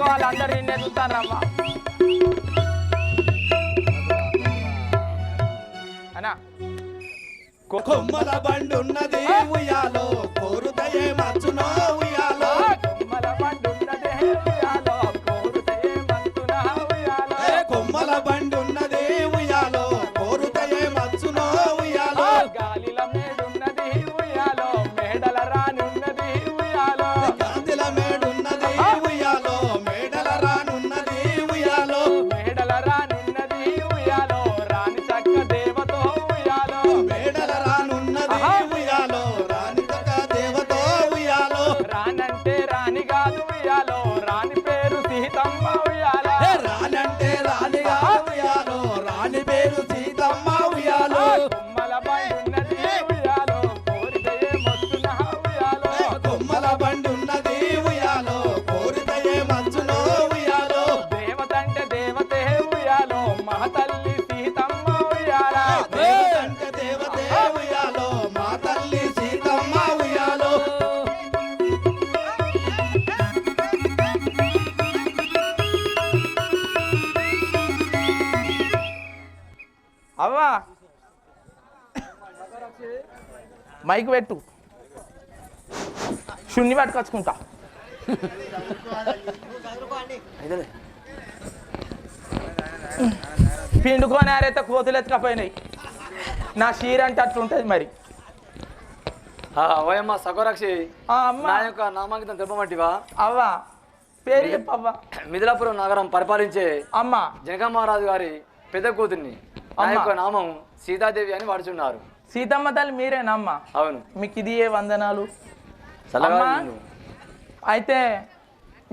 వాళ్ళందరూ నిన్నే చూస్తారమ్మా అన్నా కొమ్మల బండున్నది ఉయ్యాలో కోరుతయే మచ్చునో ఉయ్యాలో కొమ్మల బండున్నది ఉయ్యాలో కోరుతయే మచ్చునో ఉయ్యాలో కొమ్మల బండున్నది ఉయ్యాలో కోరుతయే మచ్చునో ఉయ్యాలో గాలిల మేడున్నది ఉయ్యాలో మేడల రానున్నది ఉయ్యాలో గాలిల మేడున్నది ఉయ్యాలో మేడల రానున్నది ఉయ్యాలో మేడల రానున్నది ఉయ్యాలో రాని చక్క దేవతో ఉయ్యాలో మేడల రానున్నది ఉయ్యాలో రాని చక్క దేవతో ఉయ్యాలో రానంటే రాని కాదు ఉయ్యాలో రాని పేరు సీతమ్మ ఉయ్యాలో రానంటే రాని కాదు ఉయ్యాలో రాని పేరు సీతమ్మ ఉయ్యాలో కొమ్మల బండున్నది ఉయ్యాలో కోరికయే మచ్చున ఉయ్యాలో కొమ్మల బండున్నది ఉయ్యాలో కోరితయే మచ్చునో ఉయ్యాలో దేవతంటే దేవతే ఉయ్యాలో మా తల్లి సీతమ్మ ఉయ్యాల దేవతంటే దేవతే ఉయ్యాలో మా తల్లి సీతమ్మ ఉయ్యాలో అవ్వా మైక్ పెట్టు శున్ని పట్టుకొచ్చుకుంటా పిండుకొని ఆరైతే కోతులు ఎత్తుకపోయినాయి నా షీర్ అంటే అట్లుంటది మరి ఓయమ్మ సగోరక్షి అమ్మ నా యొక్క నామాంకితం తెప్పమంటివా అవ్వా పేరు చెప్పవ్వా మిథిలాపురం నగరం పరిపాలించే అమ్మ జనకమహారాజు గారి పెద్ద కూతుర్ని నా యొక్క నామం సీతాదేవి అని వాడుచున్నారు. సీతమ్మ తల్లి మీరేనా అమ్మ? అవును. మీకు ఇది ఏ వందనాలు చల్లగా అయితే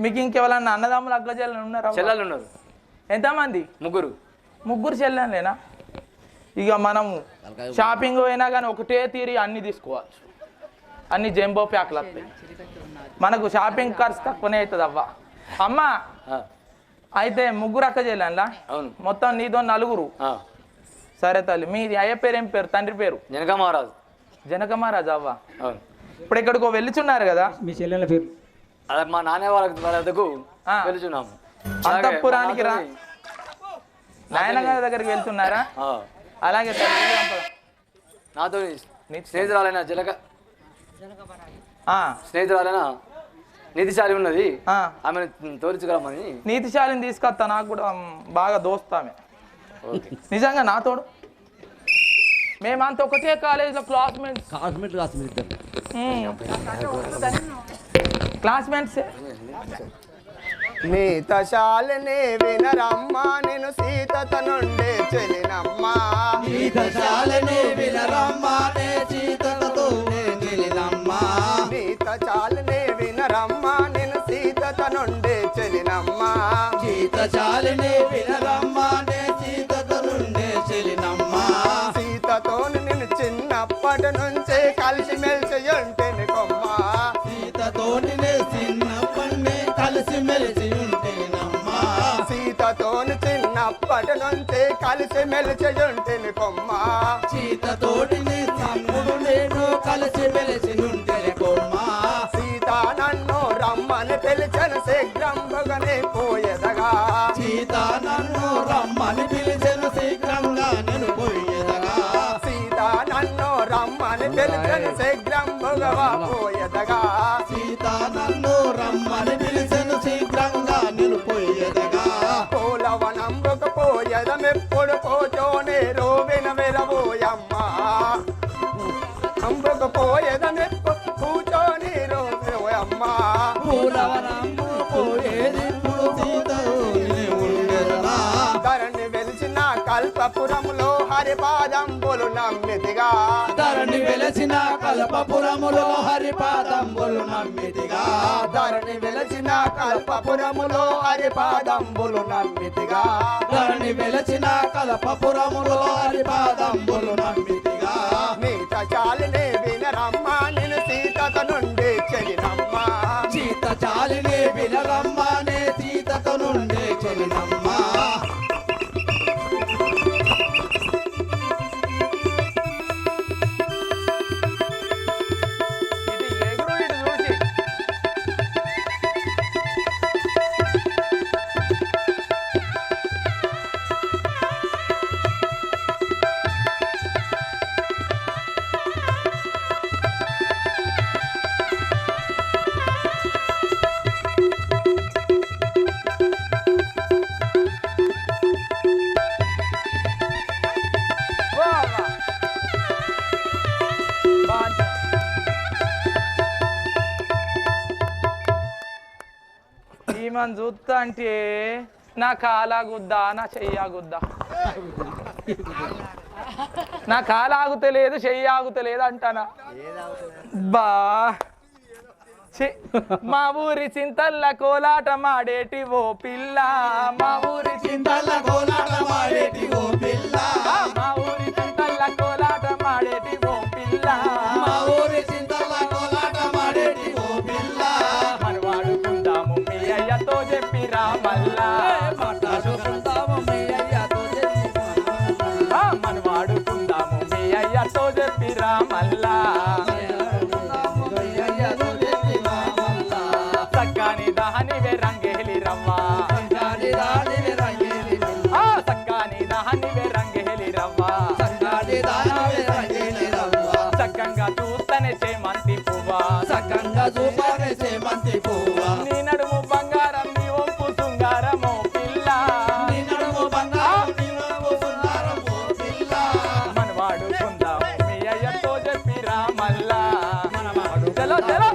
మీకు ఇంకెవరన్నా అన్నదమ్ములు అగ్రజలు ఉన్నారా? చెల్లెలు ఉన్నారు. ఎంతమంది? ముగ్గురు చెల్లెలేనా? ఇక మనము షాపింగ్ పోయినా కానీ ఒకటే తీరి అన్ని తీసుకోవచ్చు, అన్ని జంబో ప్యాక్లు వస్తాయి, మనకు షాపింగ్ ఖర్చు తక్కువనే అవుతుంది అవ్వ. అమ్మ అయితే ముగ్గురు అక్క చెల్లెలా? మొత్తం నీతో నలుగురు. సరే తల్లి, మీది అయ్య పేరు ఏం పేరు? తండ్రి పేరు? జనకమహారాజు. జనకమహారాజు అవ్వ. ఇప్పుడు ఎక్కడికో వెళ్ళుచున్నారు కదా? మీ చెల్లెల పేరు? మా నాన్న వాళ్ళకు వెళ్తున్నాము. అంతఃపురానికి రా నాయనగారి దగ్గరికి వెళ్తున్నారా? అలాగే నాతో స్నేహితురాలైన స్నేహితురాలైన నీతిశాలి ఉన్నది, ఆమెను తోరించగలమని. నీతిశాలిని తీసుకొస్తా, నాకు కూడా బాగా దోస్తామే. నిజంగా నాతోడు మేమంతా ఒకటే కాలేజీలో క్లాస్మేట్స్. నీతశాలిని వినరమ్మా, నేను సీతత నుండి చెలినమ్మా. నీతశాలిని వినరమ్మా, నే సీతతో చెలినమ్మా. నీతశాలిని వినరమ్మా, నేను సీతత నుండి చెలినమ్మా. నీతశాలిని వినరమ్మా, నే సీతతో నుండి చెలినమ్మా. సీతతో నేను చిన్నప్పటి నుంచి కలిసి మెలిసి ఉంటేని కొమ్మా. సీతతో చిన్నప్పటి కలిసి మెలిసి ఉంటేనమ్మా. సీతతో చిన్నప్పటి నుంచి కలిసి మెలిసి ఉంటేని కొమ్మా. సీతతోటి తమ్ముడు నేను కలిసి మెలిసి ఉంటేని కొమ్మా. సీత నన్ను రమ్మని పిలిచను శీఘ్రంగానే పోయేదగా. సీత నన్ను రమ్మని పిలిచెను శీఘ్రంగా నేను పోయేదగా. సీత నన్ను రమ్మని పిలిచెను శీఘ్రంగా పోయేదగా. సీత నన్ను రమ్మని పిలిచెను శీఘ్రంగా నేను పోయేదగా. పూలవనంబుకు పోయేదమెప్పుడు పోచోని రోవిన విరవోయమ్మా. అంబుకు పోయేదమెప్పుడు కూచోని రోవినమ్మా. పూలవనంబు పోయేదిప్పుడు సీతతోనే ఉండెదనా. ధరణి వెలిసిన కల్పపురములో హరిపాదంబులు నమ్మితిగా. ధరణి వెలసిన కల్పపురములో హరిపాదంబులు నమ్మితిగా. ధరణి వెలసిన కల్పపురములో హరిపాదంబులు నమ్మితిగా. ధరణి వెలసిన కల్పపురములో హరిపాదంబులు నమ్మితిగా. నీతశాలిని వినరమ్మా, నేను సీతత నుండి చెలినమ్మా. సీతశాలిని వినరమ్మా, నే సీతత నుండి చెలినమ్మా. ఇది ఎగురు ఇటు చూసి ఈమెను చూస్తా అంటే నా కాలాగుద్దా నా చెయ్యాగుద్దా నా కాలాగుతలేదు చెయ్యాగుతలేదు అంటానా బా ఛీ, మా ఊరి చింతల్ల కోలాట మాడేటి ఓ పిల్ల మా ఊరి చింతల్ల కోలాట మాడేటి ఓ పిల్ల మా ఊరి చింతల్ల కోలాట మాడేటి ఓ పిల్ల మా ఊరి చింతల్ల కోలాట మాడేటి ఓ పిల్ల మనవాడుకుందాము మీ అయ్యతో చెప్పిరా మల్లా మాట్లాడుకుందాము మీ అయ్యతో మనవాడుకుందాము మీ అయ్యతో చెప్పిరా మల్లా సక్కాని దహనివే రంగేలి రవ్వా సక్కాని దహనివే రంగేలి రవ్వా చక్కంగా చూస్తనే చేమంతి పువ్వా సక్కంగా చూపనే చేమంతి పువ్వా నీ నడుము బంగారం నీ వంపు శృంగారమో పిల్ల నీ నడుము బంగారం నీ నడుము సుందరం ఓ పిల్ల మనవాడుకుందాము మీ అయ్యతో చెప్పిరా మల్లా చలో చలో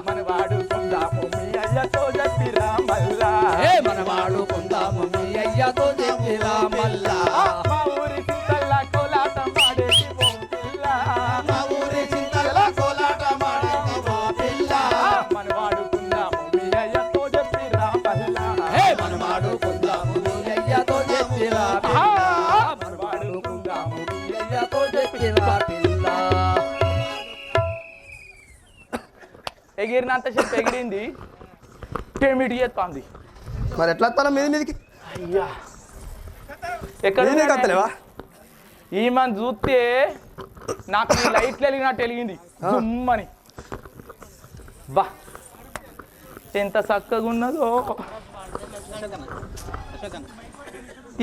మనవాడుకుందాము మీ అయ్యతో చెప్పిరా మల్లా మనవాడుకుందాము మీ అయ్యతో చెప్పిరా మల్లా మా ఊరి చింతల్ల కోలాట మాడేటి ఓ పిల్ల మా ఊరి చింతల్ల కోలాట మాడేటి ఓ పిల్ల మనవాడుకుందాము మీ అయ్యతో చెప్పిరా మల్లా మనవాడుకుందాము మీ అయ్యతో చెప్పిరా మనవాడుకుందాము మీ అయ్యతో చెప్పిరా పిల్ల ఎగిరినంత సేపు ఎగిరింది టెమిటి చేస్తుంది మరి ఎట్లా వస్తాను మీదికి అయ్యా ఎక్కడ మీదికి వస్తలేవా ఈమెను చూస్తే నాకు ఈ లైట్లు వెలిగినట్టు వెలిగింది జుమ్మని బా ఎంత చక్కగా ఉన్నదో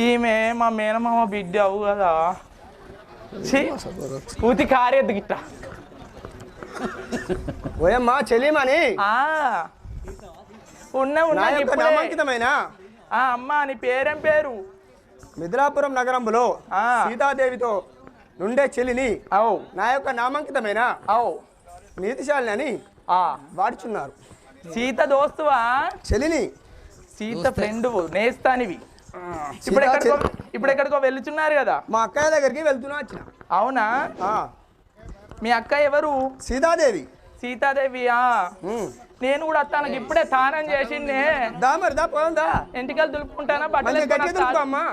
ఈమె మా మేనమామ బిడ్డ అవు కదా ఊతి కారేద్దు గిట్ట ఓయమ్మా చెలిమని ఉన్న నా యొక్క నామాంకితమైన అమ్మా నీ పేరేం పేరు మిథిలాపురం నగరంలో సీతాదేవితో నుండే చెలిని అవు నా యొక్క నామాంకితమైన అవు నీతిశాలిని అని వాడుచున్నారు. సీత దోస్తువా చెలిని సీత ఫ్రెండ్ నేస్తానివి ఇప్పుడు ఎక్కడికో వెళ్ళుచున్నారు కదా మా అక్కయ్య దగ్గరికి వెళ్తున్నా వచ్చిన. అవునా మీ అక్క ఎవరు సీతాదేవి. సీతాదేవియా నేను కూడా తనకి ఇప్పుడే తానం చేసిండే దా మరి దా పోదా ఎంటికలు దులుపుకుంటానా బట్టలు అమ్మా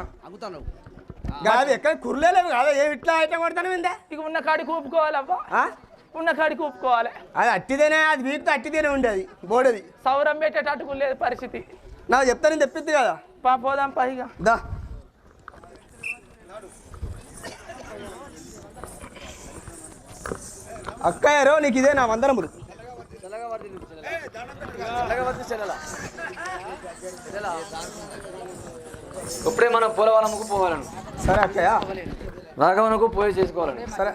ఎక్కడ కుర్లేలేవు కాదా ఏ ఇట్లా ఐటమ్ కొడతాను విందా ఇక ఉన్న కాడికి ఊపుకోవాలవ్వా ఉన్న కాడికి ఊపుకోవాలి. అది అట్టిదేనే అది వీటితో అట్టిదేనే ఉండేది బోడది సౌరం పెట్టేటట్టుకు లేదు పరిస్థితి. నాకు చెప్తాను తెప్పిద్ది కదా పోదాం పైగా దా అక్కయ్యారో నీకు ఇదే నా వందనములు. ఇప్పుడే మనం పోలవరంకు పోవాలను. సరే అక్కయ్య రాఘవనకు పోయి చేసుకోవాలని. సరే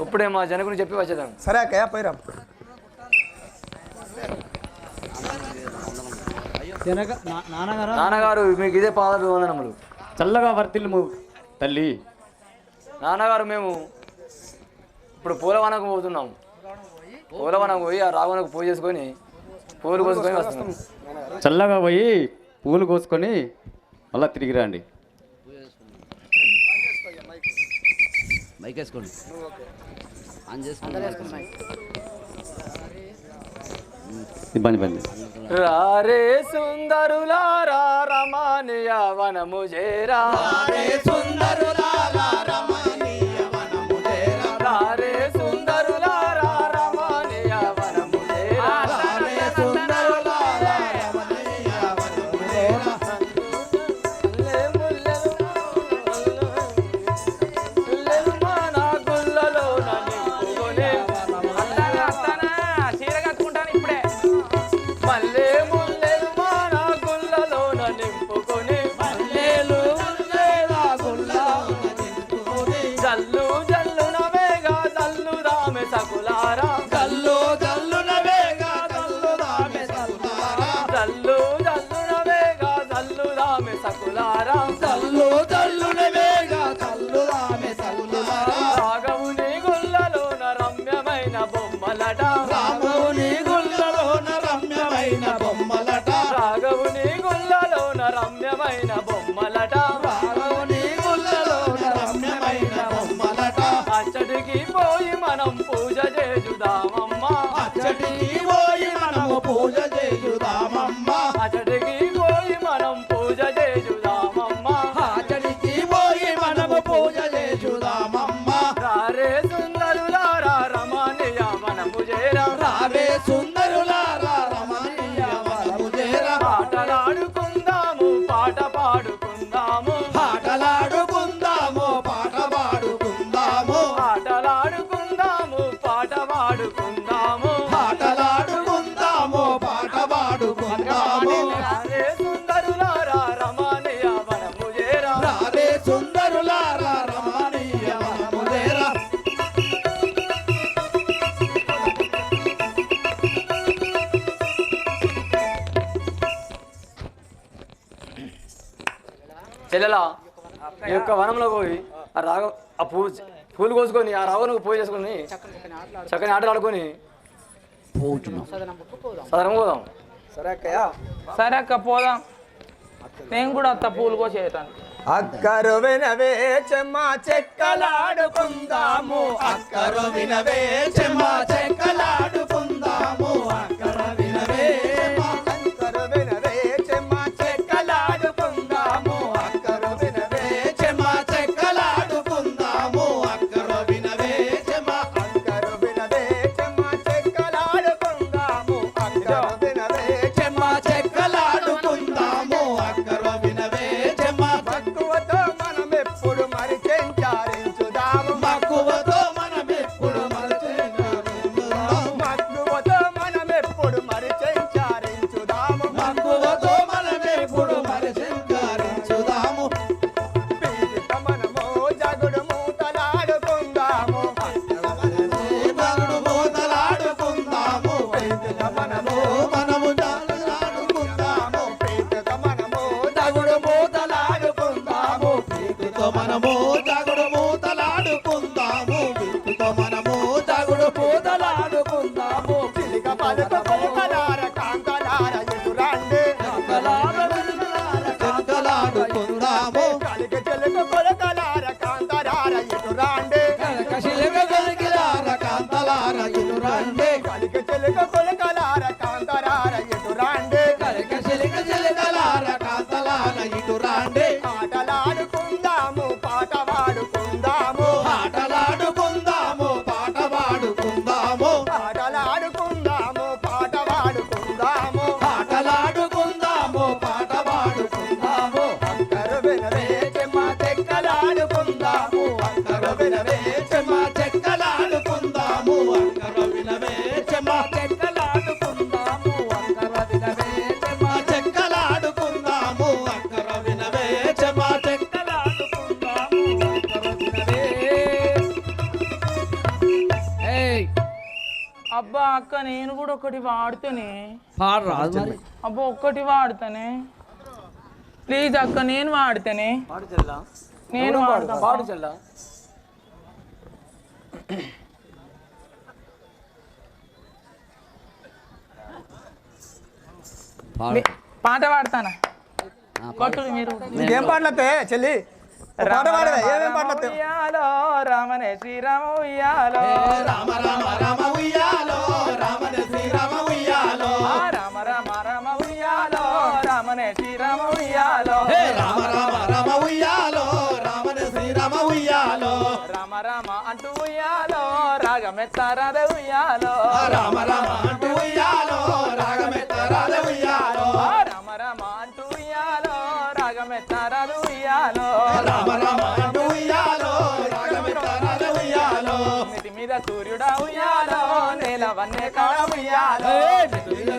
ఇప్పుడే మా జనకుని చెప్పి వచ్చేదాం. సరే అక్కయ్య పోయిరా. నాన్నగారు మీకు ఇదే పాదాభివందనములు. చల్లగా వర్తిల్లు తల్లి. నాన్నగారు మేము ఇప్పుడు పూలవనకు పోతున్నాము. పూలవనకు పోయి ఆ రావణకు పూజ చేసుకొని పూలు కోసుకొని వస్తున్నాం. చల్లగా పోయి పూలు కోసుకొని మళ్ళా తిరిగి రండి. ఇబ్బంది రారే సుందరులారా రమణీయ వనము చేరా. రారే సుందరులారా రమణీయ వనము చేరా. రారే సుందరులారా రమణీయ వనము చేరా. రారే సుందరులారా రమణీయ వనము చేరా. చీర కట్టుకుంటాను ఇప్పుడే. మల్లె ముల్లెలు మన గుళ్ళలోన నింపుకొని మల్లెలు ముల్లెల గుళ్ళలోన నింపుకొని జల్లు జల్లున వేగా జల్లుదామె సకులారా. జల్లు జల్లున వేగా జల్లుదామె సకులారా. జల్లు జల్లున వేగా జల్లుదామె సకులారా. జల్లు జల్లున వేగా జల్లుదామె సకులారా. రాఘవుని గుళ్ళలోన రమ్యమైన బొమ్మలట. రాముని గుళ్ళలోన రావే సుందరులారా రమణీయ వనము చేరా ఆటలాడుకుందాము పాట పాడుకుందాము ఆటలాడుకుందాము పాట పాడుకుందాము ఆటలాడుకుందాము పాట పాడుకుందాము ఆటలాడుకుందాము పాట పాడుకుందాము రావే సుందరులారా రమణీయ వనము చేరా రావే సుందరులారా రమణీయ వనము చేరా చెల్లెలా ఈ యొక్క వనంలో పోయి ఆ రాగ ఆ పూలు కోసుకొని ఆ రాగనకు పూజ చేసుకొని చక్కని ఆటలు ఆడుకొని సదరం పోదాం. సరే అక్కయ్య సరే అక్క పోదాం. నేను కూడా అత్త పూలు కోసేయటానికి. అక్కరు వినవే చెమ్మ చెక్కలాడుకుందాము అక్కరు వినవే చెమ్మ చెక్కలాడుకుందాము అక్కర వినవే అక్కరు వినవే చెమ్మ చెక్కలాడుకుందాము అక్కరు వినవే చెమ్మ చెక్కలాడుకుందాము అక్కర వినవే చెమ్మ అక్కరు వినవే చెమ్మ చెక్కలాడుకుందాము అక్కరు వినవే చెమ్మ చెక్కలాడుకుందాము అక్కర వినవే చెమ్మ మక్కువతో మనం ఎప్పుడు మరి చెంచారించుదాము మక్కువతో మనం ఎప్పుడు మరచినాము మక్కువతో మనం ఎప్పుడు మరి చెంచారించుదాము మక్కువతో మనం ఎప్పుడు మరచించారించుదాము పీడిత మనము జగుడు మూతలాడుకుందాము మగుడు మూతలాడుకుందాము పీడిత మనము మనము జాలాడుకుందాము పీడిత మనము తగుడు మూతలాడుకుందాము వీటితో మనము తగుడు మూతలాడుకుందాము వీటితో మనము తగుడు మూతలాడుకుందాము చిలిక పలుకు పలుకలార కాంతలార ఎదురండి చెక్కలాడుకుందాము కలిక చిలుక పలుకలార కాంతలార ఎదురండి కశిలక కలిగిలార కాంతలార ఎదురండి కలిక చిలుక పలుకలార కాంతలార ఎదురండి కశిలక చిలకలార కాంతలార ఇటురాండి ఆటలాడుకుందాము పాట పాడుకుందాము ఆటలాడుకుందాము పాట పాడుకుందాము ఆటలాడుకుందాము పాట పాడుకుందాము ఆటలాడుకుందాము పాట పాడుకుందాము అక్కరు వినవే చెమ్మ చెక్కలాడుకుందాము అక్కర వినవే చెమ్మ చెక్కలాడుకుందాము అక్కర వినవే చెమ్మ చెక్కలాడుకుందాము అక్కర వినవే చెమ్మ చెక్కలాడుకుందాము అక్కర వినవే చెమ్మ చెక్కలాడుకుందాము అక్కర వినవే అబ్బా అక్క నేను కూడా ఒకటి వాడుతానే. అబ్బా ఒక్కటి వాడతానే ప్లీజ్ అక్క. నేను వాడతానే. పాడు చెల్లా నేను వాడతాను. పాడు చెల్లా పాట పాడతానా? కొట్టుడు మీరు. నీకేం పాటలతే చెల్లి పాట పాడవే ఏమేం పాటలతే ఉయ్యాలో రామనే శ్రీరామ ఉయ్యాలో రామ రామ రామ ఉయ్యాలో రామనే శ్రీరామ ఉయ్యాలో రామ రామ రామ ఉయ్యాలో రామనే శ్రీరామ ఉయ్యాలో రామ రామ రామ ఉయ్యాలో రామనే శ్రీరామ ఉయ్యాలో రామ రామ అంటూ ఉయ్యాలో రాగమెత్తారాద ఉయ్యాలో రామ రామ అంటూ ఉయ్యాలో రాగమెత్తరాల ఉయ్యాలో రామ రామ అంటూ ఉయ్యాలో రాగమెత్తారాద ఉయ్యాలో రామ రామ అంటూ ఉయ్యాలో రాగమెత్తరాల ఉయ్యాలో మిటి మీద సూర్యుడా ఉయ్యాలో నేలవన్నే కాడ ఉయ్యాలో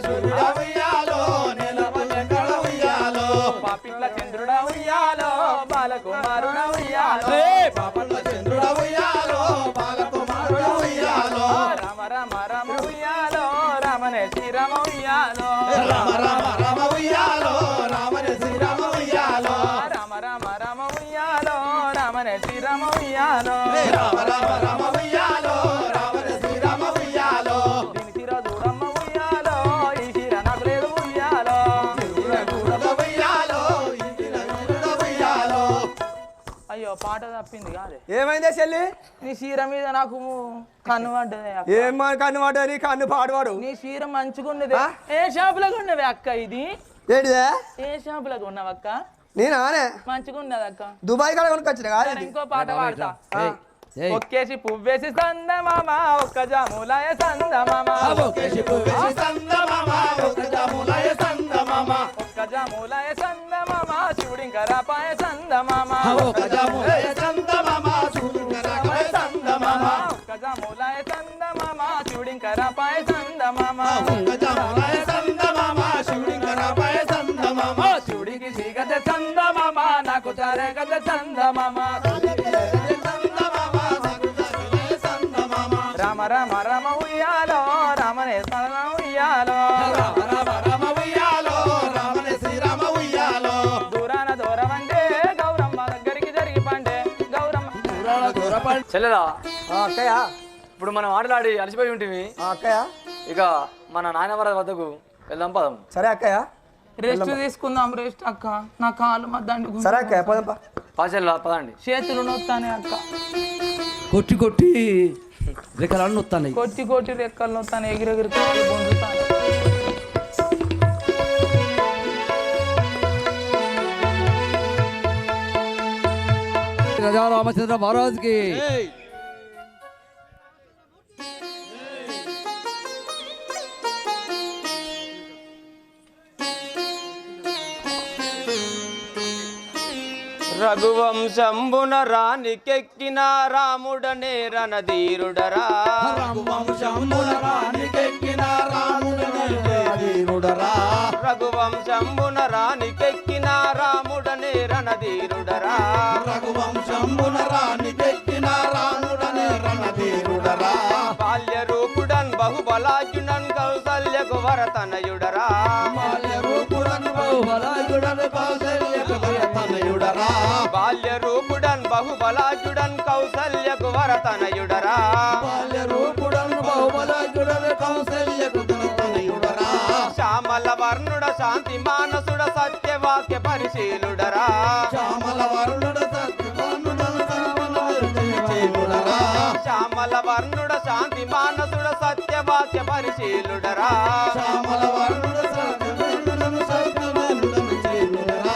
సూర్యుడా ఉయ్యాలో నెలవన్నెక్కడ ఉయ్యాలో పాపిట్ల చంద్రుడా ఉయ్యాలో బాలకుమారుడా ఉయ్యాలో పాపళ్ళ చంద్రుడ ఉయ్యాలో బాలకుమారుడ ఉయ్యాలో రామ రామ రామ ఉయ్యాలో రామనే శ్రీరామ ఉయ్యాలో రామ రామ రామ ఉయ్యాలో రామనే శ్రీరామ ఉయ్యాలో రామ రామ రామ ఉయ్యాలో రామనే శ్రీరామ ఉయ్యాలో రామ రామ రామ ఉయ్యాలో రామనే శ్రీరామ ఉయ్యాలో దీని తీర దూరమ్మ ఉయ్యాలో ఈ తీర నాకు లేదు ఉయ్యాలో గురుడ ఉయ్యాలో ఇంటిన గురుడ ఉయ్యాలో అయ్యో పాట తప్పింది కాదే. ఏమైందే చెల్లి నీ చీర మీద నాకు కన్ను పడ్డది అక్క. ఏం కన్ను వాడు కన్ను పాడువాడు నీ చీర మంచిగున్నది. ఏ షాపులో ఉన్నవి అక్క? ఇది ఏంటిదే ఏ షాపులో ఉన్నవక్క? నేనానే మంచిగున్నది అక్క. దుబాయ్ కాడ కొనుక్కొచ్చిన సరే, కాదు ఇంకో పాట పాడతా. ఒక్కేసి పువ్వేసి సందమామ ఒక్క జాములాయ సందమామ ఒకేసి పువ్వేసి సందమామ ఒక్క జాములాయ సందమామ ఒక్క జాములాయ సందమామ శివుడింకరాపాయ సందమామ ఒక్క జాములాయ సందమామ శివుడింకరాపాయ సందమామ ఒక్క జాములాయ సందమామ శివుడింకరాపాయ సందమామ ఒక్క జాములాయ సందమామ శివుడింకరాపాయ సందమామ శివుడికి శ్రీగత సందమామ నాకు తారగత సందమామ రామ రామ రామ ఉయ్యాలో రామనే సరణ ఉయ్యాలో రామ రామ రామ ఉయ్యాలో రామనే శ్రీరామ ఉయ్యాలో దూరాన దూరమంటే గౌరమ్మ దగ్గరికి జరిగి పండే గౌరమ్మ చెల్లెదా అక్కయ్య ఇప్పుడు మనం ఆటలాడి అలసిపోయి ఉంటుంది అక్కయ్య ఇక మన నాయనవర వద్దకు వెళ్దాం పదం. సరే అక్కయ్య రెస్ట్ తీసుకుందాం రెస్ట్ అక్క నా కాలు మద్దండి సరే అక్కయ్య పోదాంపా పాచెల్లా పదండి. చేతులు నొత్తానే అక్క కొట్టి కొట్టి రెక్కలన్నీ వస్తాయి కొట్టి కొట్టి రెక్కలు నొత్తాను ఎగిరెగిరి కాలు పొందుతాను రాజా రామచంద్ర మహారాజ్కి రఘువంశంబున రానికెక్కిన రాముడనే రణధీరుడరా రఘువంశంబున రానికెక్కిన రాముడనే రణధీరుడరా రఘువంశంబున రానికెక్కిన రాముడనే రణధీరుడరా రఘువంశంబున రానికెక్కిన రాముడనే రణధీరుడరా బాల్య రూపుడన్ బహుబలాజునన్ కౌసల్యకు వరతనయుడరా బాల్య రూపుడన్ బహుబలాజుడన్ కౌసల్యకు వరతనయుడరా బాల్య రూపుడన్ బహుబలాజుడన్ కౌసల్యకు వరతనయుడరా బాల్య రూపుడన్ బహుబలాజుడన్ కౌసల్యకు వరతనయుడరా శ్యామల వర్ణుడ శాంతి మానసుడ సత్యవాక్య పరిశీలుడరా శ్యామల వరుణుడ సత్యవానుడన్ సర్వనవరుడరా శ్యామల వర్ణుడ శాంతి మానసుడ సత్యవాక్య పరిశీలుడరా శ్యామల వరుణుడ సత్యవానుడన్ సర్వనవరుడన్ చేలుడరా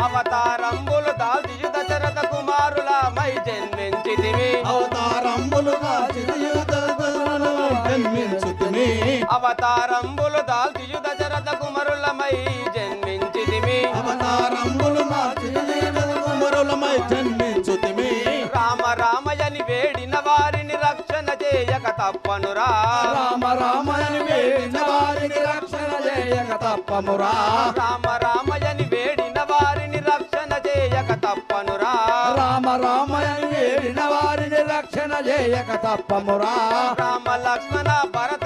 అవతారంబులు దాల్చియు దశరథ కుమారుల మై జన్మించితివి అవతారంబులుగా చిరయుగములను జన్మించుతిమి అవతారంబులు దాల్చియు దశరథ కుమారులమై జన్మించితివి అవతారంబులుగా చిరయుగములమై జన్మించుతిమి రామ రామయని వేడిన వారిని రక్షణ చేయక తప్పనురా రామ రామయని వేడిన వారిని రక్షణ చేయక తప్పమురా రామ రామయని వేడిన వారిని రక్షణ చేయక తప్పనురా రామ రామయని వేడిన వారిని రక్షణ చేయక తప్పమురా రామ లక్ష్మణ భరత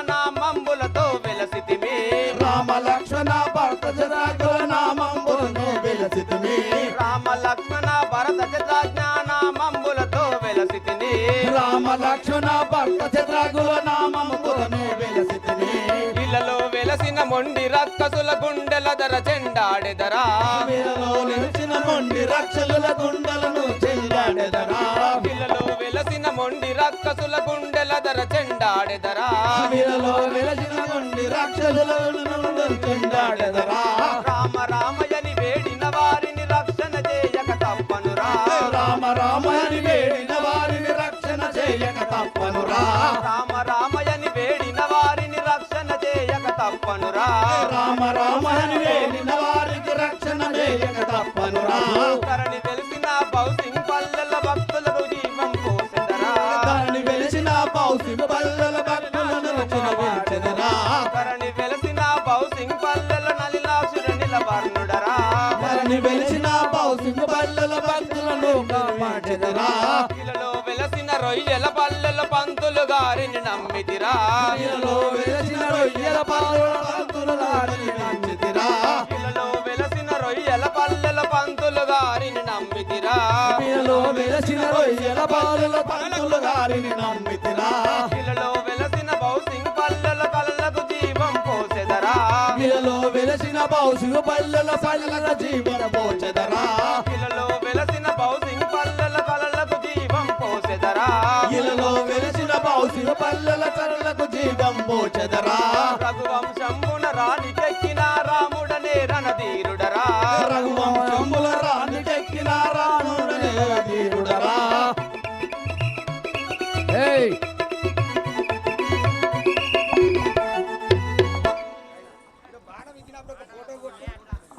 జ్ఞానామంబులతో వెలసితిమి రామ లక్ష్మణ భరత జనాకుల నామంబులను వెలసితిమి రామ లక్ష్మణ భరత జ్ఞానామంబులతో వెలసితిని రామ లక్ష్మణ భరత జనాకుల నామంబులను వెలసితిమి ఇలలో వెలసిన మొండి రక్కసుల గుండెల ధర చెండాడెదరా వీరలో నిలిచిన మొండి రక్షలుల గుండెలను చెల్లాడెదరా ఇలలో వెలసిన మొండి రక్కసుల గుండెల ధర చెండాడెదరా వీరలో వెలసిన మొండి రక్షలులను చెల్లాడెదరా రామ రామయని వేడిన వారిని రక్షణ చేయక తప్పనురా రామ రామయని వేడిన వారిని రక్షణ చేయక తప్పనురా రామ రామయని వేడిన వారిని రక్షణ చేయక తప్పనురా రామ రామయని వేడిన వారికి రక్షణ చేయక తప్పనురా కరణి వెలిసిన బౌసింగ్ పల్లెల భక్తులకు జీవం పోసెదరా దాని వెలిసిన పౌసి పల్లెల భక్తులను చిరవించెదరా కరణి వెలిసిన బౌసింగ్ పల్లెల నలిలాక్షుర నిలవర్ణుడరా దాని వెలిసిన పౌసి పల్లెల భక్తులను కాపాడెదరా ఇలలో వెలసిన రొయ్యల పల్లెల పంతులు గారిని నమ్మితిరా వీరలో వెలిసిన రొయ్యల పాలుల భక్తుల దారిని నమ్మితిరా ఇలలో వెలసిన రొయ్యల పల్లెల పంతులు గారిని నమ్మితిరా వీరలో వెలిసిన రొయ్యల పాలుల భక్తుల దారిని నమ్మితిరా ఇలలో వెలసిన బౌసింగ్ పల్లెల కళ్ళకు జీవం పోసెదరా వీరలో వెలిసిన పౌసి పల్లెల పల్లెల జీవన పోచెదరా ఇలలో వెలసిన బౌసింగ్ పల్లెల కళ్ళకు జీవం పోసెదరా ఇలలో వెలిసిన పౌసి పల్లెల కళ్ళకు జీవం పోచెదరా రఘువంశంబున రాణికెక్కిన రాముడనే రణధీరుడరా రఘువంశముల రాణికెక్కిన రాముడనే ధీరుడరా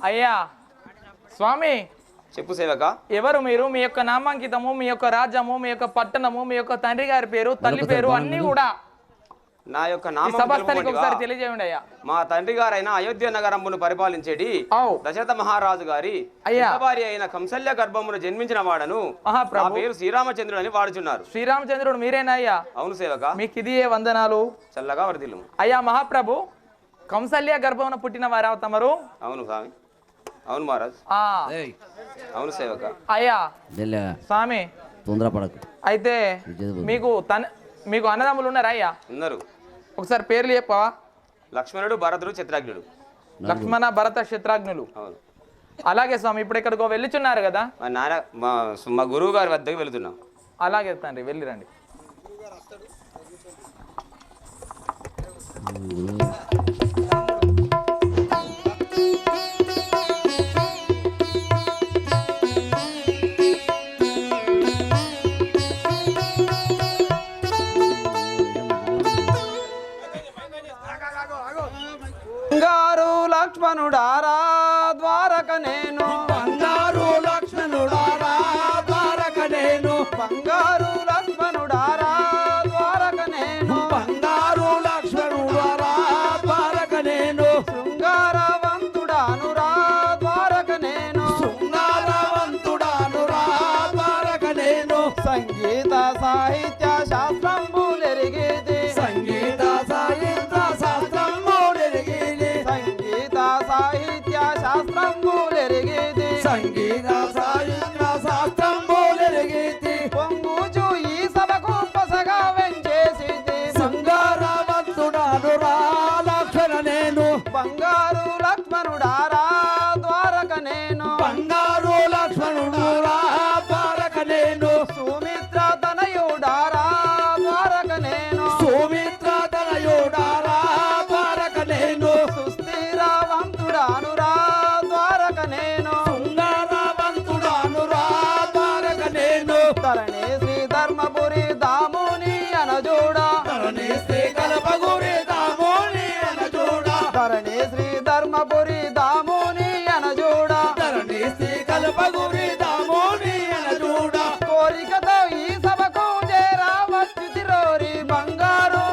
అయ్యా స్వామి చెప్పు సేవక. ఎవరు మీరు? మీ యొక్క నామాంకితము, మీ యొక్క రాజ్యము, మీ యొక్క పట్టణము, మీ యొక్క తండ్రి గారి పేరు, తల్లి పేరు అన్ని కూడా నా యొక్క ఈ నామం సభస్థలికి తెలుపుకొంటివా? ఒకసారి తెలియజేయండి అయ్యా. మా తండ్రి గారైన అయోధ్య నగరమును పరిపాలించేటి అవు. దశరథ మహారాజు గారి అయ్యా. భార్య అయిన కంసల్య గర్భమును జన్మించిన వాడను. మహాప్రభు. నా పేరు శ్రీరామచంద్రుడు అని వాడుచున్నారు. శ్రీరామచంద్రుడు మీరేనా అయ్యా? అవును సేవక. మీకు ఇది వందనాలు చల్లగా వర్ధిల్లు. అయ్యా మహాప్రభు. కంసల్య గర్భమున పుట్టిన వారా తమరు? అవును స్వామి. అవును మహారాజ్. ఆ అవును సేవక. అయ్యా జల్లెగా స్వామి తొందరపడకు. అయితే మీకు అన్నదమ్ములు ఉన్నారా అయ్యా? ఉన్నారు. ఒకసారి పేర్లు చెప్పవా? లక్ష్మణుడు, భరతుడు, చిత్రాగ్నుడు. లక్ష్మణ భరత శత్రుఘ్నులు. అవును. అలాగే స్వామి ఇప్పుడు ఎక్కడికో వెళ్ళుచున్నారు కదా? మా నాన్న మా గురువు గారి వద్దకు వెళుతున్నాం. అలాగే తండ్రి వెళ్ళిరండి. బంగారు లక్ష్మణుడారా ద్వారక నేను, బంగారు లక్ష్మణుడారా ద్వారక నేను, బంగారు లక్ష్మణుడారా ద్వారక నేను, బంగారు లక్ష్మణుడారా ద్వారక నేను, శృంగారవంతుడానురా ద్వారక నేను, శృంగారవంతుడానురా ద్వారక నేను, సంగీత సాహిత్య శాస్త్రంబులెరిగేది, సంగీత సాహిత్య శాస్త్రములెరిగేది, సంగీత సాహిత్య శాస్త్రంబులెరిగేది, సంగీత సాహిత్య శాస్త్రములెరిగేది, పొంగుచు ఈ సభకు పొసగా వెంచేసిది, శృంగారవంతుడానురా లక్ష్మణ నేను, బంగారు లక్ష్మణుడారా ద్వారక నేను, బంగారు లక్ష్మణుడారా ద్వారక నేను, సుమిత్ర తనయుడారా ద్వారక నేను, సుమిత్ర తనయుడారా ద్వారక నేను, సుస్థిరవంతుడానురా ద్వారక నేను, శృంగారవంతుడానురా ద్వారక నేను, ధరణి శ్రీ ధర్మపురి దాముని అనజూడ, ధరణి శ్రీ కల్పగురి దామోని అనజూడ, ధరణి శ్రీ ధర్మపురి దాముని అనజూడ, ధరణి శ్రీ కల్పగురి దామోని అనజూడ, కోరికతో ఈ సభకు చేరా వచ్చుతిరోరి బంగారు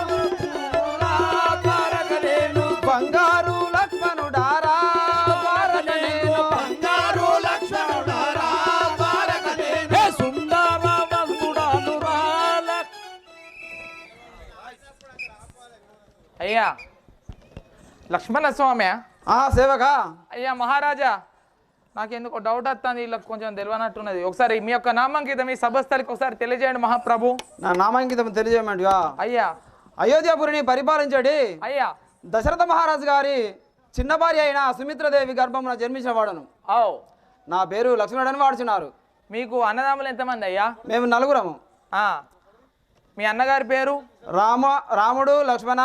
ద్వారక నేను, బంగారు లక్ష్మణుడారా ద్వారక నేను, బంగారు లక్ష్మణుడారా ద్వారక నేను, సుందరవంతుడానురా అయ్యా లక్ష్మణ స్వామి. సేవక అయ్యా మహారాజా నాకెందుకు డౌట్ వస్తుంది, వీళ్ళకి కొంచెం తెలియనట్టున్నది. ఒకసారి మీ యొక్క నామాంకితం ఈ సభస్థలికి ఒకసారి తెలియజేయండి మహాప్రభు. నా నామాంకితం తెలియజేయమంటివా? అయ్యా అయోధ్యపురిని పరిపాలించడి అయ్యా దశరథ మహారాజు గారి చిన్న భార్య అయిన సుమిత్రదేవి గర్భమున జన్మించిన వాడను. ఓ నా పేరు లక్ష్మణుడని వాడుచున్నారు. మీకు అన్నదమ్ములు ఎంతమంది అయ్యా? మేము నలుగురము. ఆ, మీ అన్నగారి పేరు? రాముడు, లక్ష్మణ,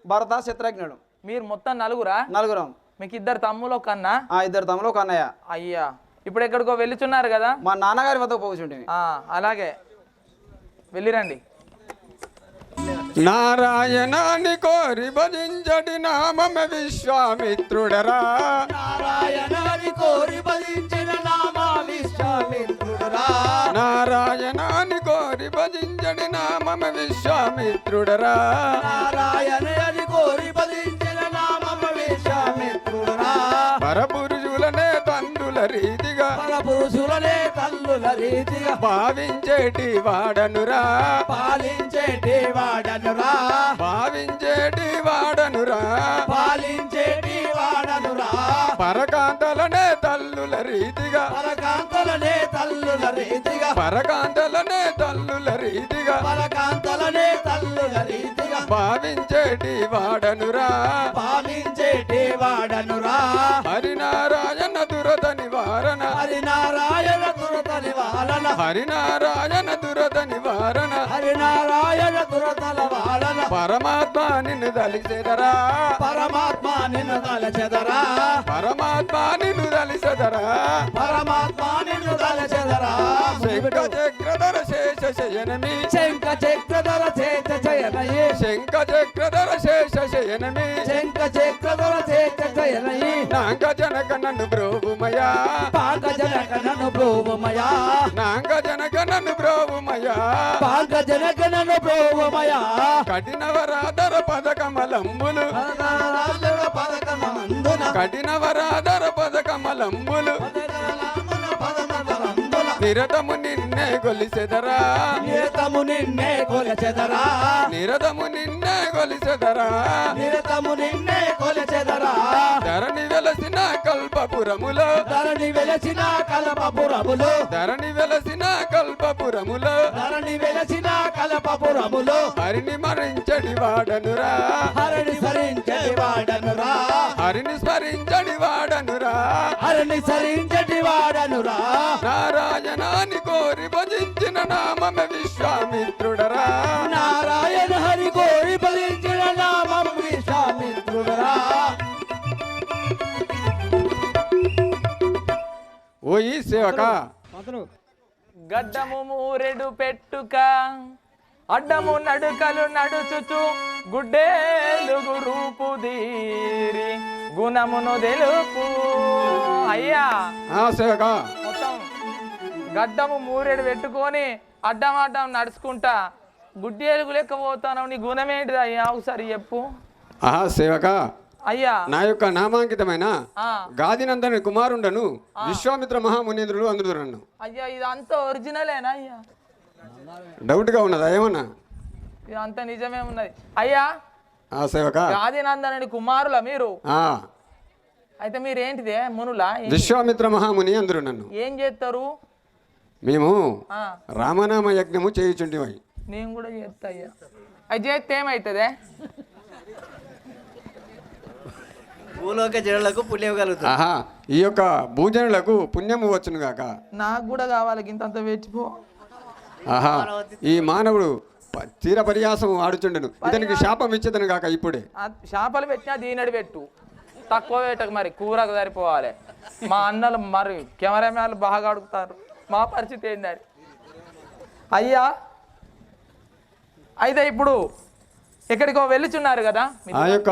భరత, శత్రుఘ్నుడు. మీరు మొత్తం నలుగురా? నలుగురం. మీకు ఇద్దరు తమ్ములు ఒక అన్న? ఇద్దరు తమ్ములు ఒక అన్నయ్య. అయ్యా ఇప్పుడు ఎక్కడికో వెళ్ళుచున్నారు కదా? మా నాన్నగారి వద్దకు పోచుంటివి. అలాగే వెళ్ళిరండి. నారాయణాన్ని కోరి భజించడి నామమే విశ్వామిత్రుడరా, నారాయణాన్ని కోరి భజించిన నామ విశ్వామిత్రుడురా, నారాయణాన్ని కోరి భజించడి నామమే విశ్వామిత్రుడరా, నారాయణాన్ని కోరి భజించిన నామ విశ్వామిత్రుడురా, పరపురుషులనే తండ్రుల రీతిగా పరపురుషులనే తల్లుల రీతిగా భావించేటి వాడనురా, పాలించేటి వాడనురా, భావించేటి వాడనురా, పాలించేటి వాడనురా, పరకాంతలనే తల్లుల రీతిగా పరకాంతలనే తల్లుల రీతిగా, పరకాంతలనే తల్లుల రీతిగా పరకాంతలనే తల్లుల రీతిగా భావించేటి వాడనురా, పాలించేటి వాడనురా, హరినారాయణ దురద నివారణ, హరినారాయణ దురత నివారణ, హరినారాయణ దురద నివారణ, హరినారాయణ దురతల వారణ, పరమాత్మ నిన్ను దలిసెదరా, పరమాత్మ నిన్ను తలచెదరా, పరమాత్మ నిన్ను దలిసెదరా, పరమాత్మ నిన్ను నిన్ను తలచెదరా శంఖ చక్రధర శేష శయనమి శంఖ చక్రధర శేష శయనయి శంఖ చక్రధర శేష శయనమి శంఖ చక్రధర శేష శయనయి నాంగ జనక నన్ను బ్రోవుమయా పాంకజనక నన్ను బ్రోవమయా నాంగ జనక నన్ను బ్రోవుమయా పాంకజనక నన్ను బ్రోవమయా కఠినవరాధర పదకమలంబులు పదకమందున కఠినవరాధర పదకమలంబులు నిరతము నిన్నే కొలిసెదరా నిరతము నిన్నే కొలచెదరా నిరతము నిన్నే కొలిసెదరా నిరతము నిన్నే కొలచెదరా ధరణి వెలసిన కల్పపురములో ధరణి వెలసిన కలపపురములు ధరణి వెలసిన కల్పపురములో ధరణి వెలసిన కలపపురములు హరిని మరించడి వాడనురా హరిని సరించటి వాడనురా హరిని స్మరించడి వాడనురా హరిని సరించటి వాడనురా నారాయణాని కోరి భజించిన నామమే విశ్వామిత్రుడరా నారాయణ హరి కోరి బలించిన నామం విశ్వామిత్రుడరా ఓయి సేవక గడ్డము మూరెడు పెట్టుక అడ్డము నడుకలు నడుచుచు గుడ్డేలుగు రూపు దీరి గుణమును తెలుపు. అయ్యా ఆ సేవక మొత్తం గడ్డము మూరెడు పెట్టుకొని అడ్డం నడుచుకుంటా గుడ్డేలుగు లెక్క పోతాను. నీ గుణం ఏంటిది అయ్యా ఒకసారి చెప్పు. ఆహా సేవక అయ్యా నా యొక్క నామాంకితమైన ఆ. గాదినందని కుమారుండను విశ్వామిత్ర మహామునీంద్రుడు అందుడు నన్ను. అయ్యా ఇదంతా ఒరిజినలేనా అయ్యా? డౌట్గా ఉన్నదా ఏమన్నా? ఇదంతా నిజమే ఉన్నది అయ్యా. ఆ సేవక గాదినందనుని కుమారుల మీరు? ఆ అయితే మీరేంటిదే మునులా? విశ్వామిత్ర మహాముని అందరు నన్ను. ఏం చేస్తారు? మేము ఆ, రామనామ యజ్ఞము చేయుచుంటివై. నేను కూడా చేస్తా అయ్యా. అది చేస్తే ఏమవుతుందే? భూలోక జనులకు పుణ్యం కలుగుతుంది. ఆహా ఈ యొక్క భూజనులకు పుణ్యము వచ్చును గాక. నాకు కూడా కావాలి ఇంతంత వేచిపో. ఆహా ఈ మానవుడు తీర పర్యాసం ఆడుచుండెను, ఇతనికి శాపం ఇచ్చేదను గాక ఇప్పుడే. ఆ చేపలు పెట్టినా దీనడి పెట్టు, తక్కువ పెట్టకు, మరి కూరకు సరిపోవాలి. మా అన్నలు మరి కెమెరామ్యాన్లు బాగా అడుగుతారు, మా పరిస్థితి ఏంటని. అయ్యా అయితే ఇప్పుడు ఎక్కడికో వెళ్ళుచున్నారు కదా, ఆ యొక్క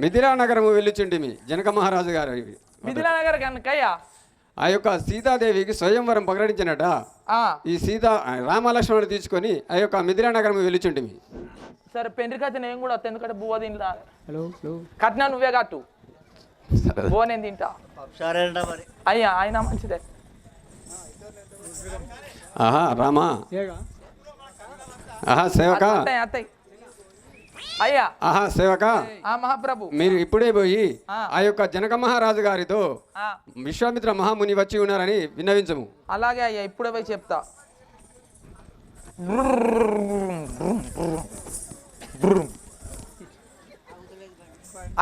మిథిలా నగరము వెళ్ళుచుంటిమి జనక మహారాజు గారు. మిథిలా నగర్ కనుకయ్యా ఆ యొక్క సీతాదేవికి స్వయంవరం ప్రకటించినట. ఆ, ఈ సీత రామలక్ష్మణుడు తీసుకొని ఆ యొక్క మిథిలా నగరం వెళ్ళుచుంటిమి. సరే పెండ్రి కథ నేను కూడా వస్తా, ఎందుకంటే బువ్వ తింటా. కట్నా నువ్వే కట్టు, బువ్వ నేను తింటా. అయ్యా ఆయన మంచిదే. ఆహా రామా ఆహా సేవక అత్తయ్య అయ్యా. ఆహా సేవక ఆ మహాప్రభు మీరు ఇప్పుడే పోయి ఆ. ఆ యొక్క జనక మహారాజు గారితో ఆ, విశ్వామిత్ర మహాముని వచ్చి ఉన్నారని విన్నవించము. అలాగే అయ్యా ఇప్పుడే పోయి చెప్తా.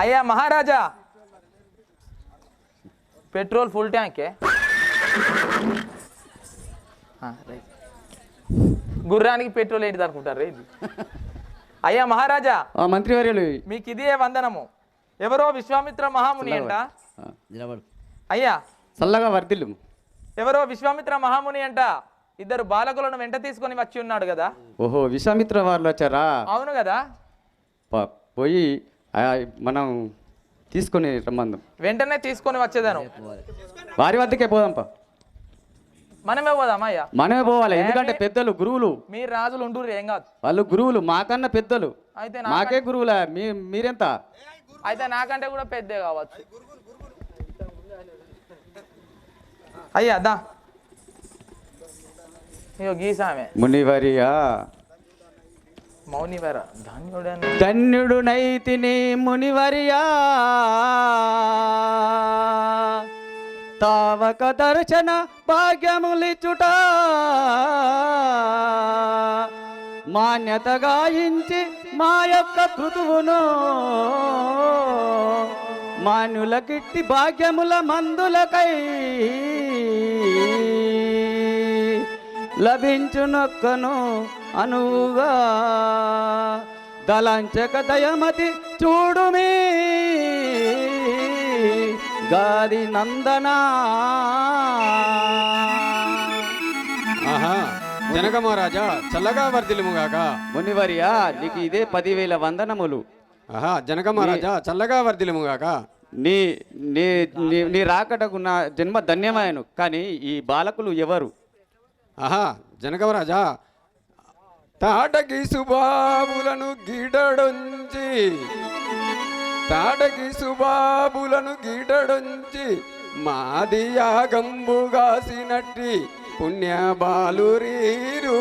అయ్యా మహారాజా, పెట్రోల్ ఫుల్ ట్యాంకే. గుర్రానికి పెట్రోల్ ఏంటిది అనుకుంటారు ఇది? అయ్యా మహారాజా, ఆ మంత్రివర్యులు మీకు ఇదే వందనము. ఎవరో విశ్వామిత్ర మహాముని అంట. అయ్యా చల్లగా వర్ధిల్లు. ఎవరో విశ్వామిత్ర మహాముని అంట ఇద్దరు బాలకులను వెంట తీసుకొని వచ్చి ఉన్నాడు కదా. ఓహో విశ్వామిత్ర వాళ్ళు వచ్చారా? అవును కదా. పోయి మనం తీసుకొని రమ్మందం. వెంటనే తీసుకొని వచ్చేదాను. వారి వద్దకే పోదాంపా. మనమే పోదామా అయ్యా? మనమే పోవాలి, ఎందుకంటే పెద్దలు గురువులు. మీరు రాజులు ఉండు ఏం కాదు. వాళ్ళు గురువులు, మాకన్నా పెద్దలు. అయితే మాకే గురువులా? మీరెంత? అయితే నాకంటే కూడా పెద్దే కావచ్చు. అయ్యా దా ఇగో గీసామే మునివరియా మౌనివర ధన్యుడని ధన్యుడునైతిని మునివర్యా తావక దర్శన భాగ్యములిచుట మాన్యత గాయించి మా యొక్క కృతువును మాన్యుల కిట్టి భాగ్యముల మందులకై లభించునొక్కను అనువుగా దళంచక దయమతి చూడుమీ గాది నందనా. జనక మహారాజా చల్లగా వర్ధిల్లుముగాక. మునివర్యా నీకు ఇదే 10,000 వందనములు. ఆహా జనక మహారాజా చల్లగా వర్ధిల్లుముగాక. నీ నీ నీ- నీ రాకటకు నా జన్మ ధన్యమాయను. కానీ ఈ బాలకులు ఎవరు? ఆహా జనక మహారాజా తాటకి సుబాబులను గిడడొంచి మాది యాగంబుగాసినట్టి పుణ్య బాలురీరు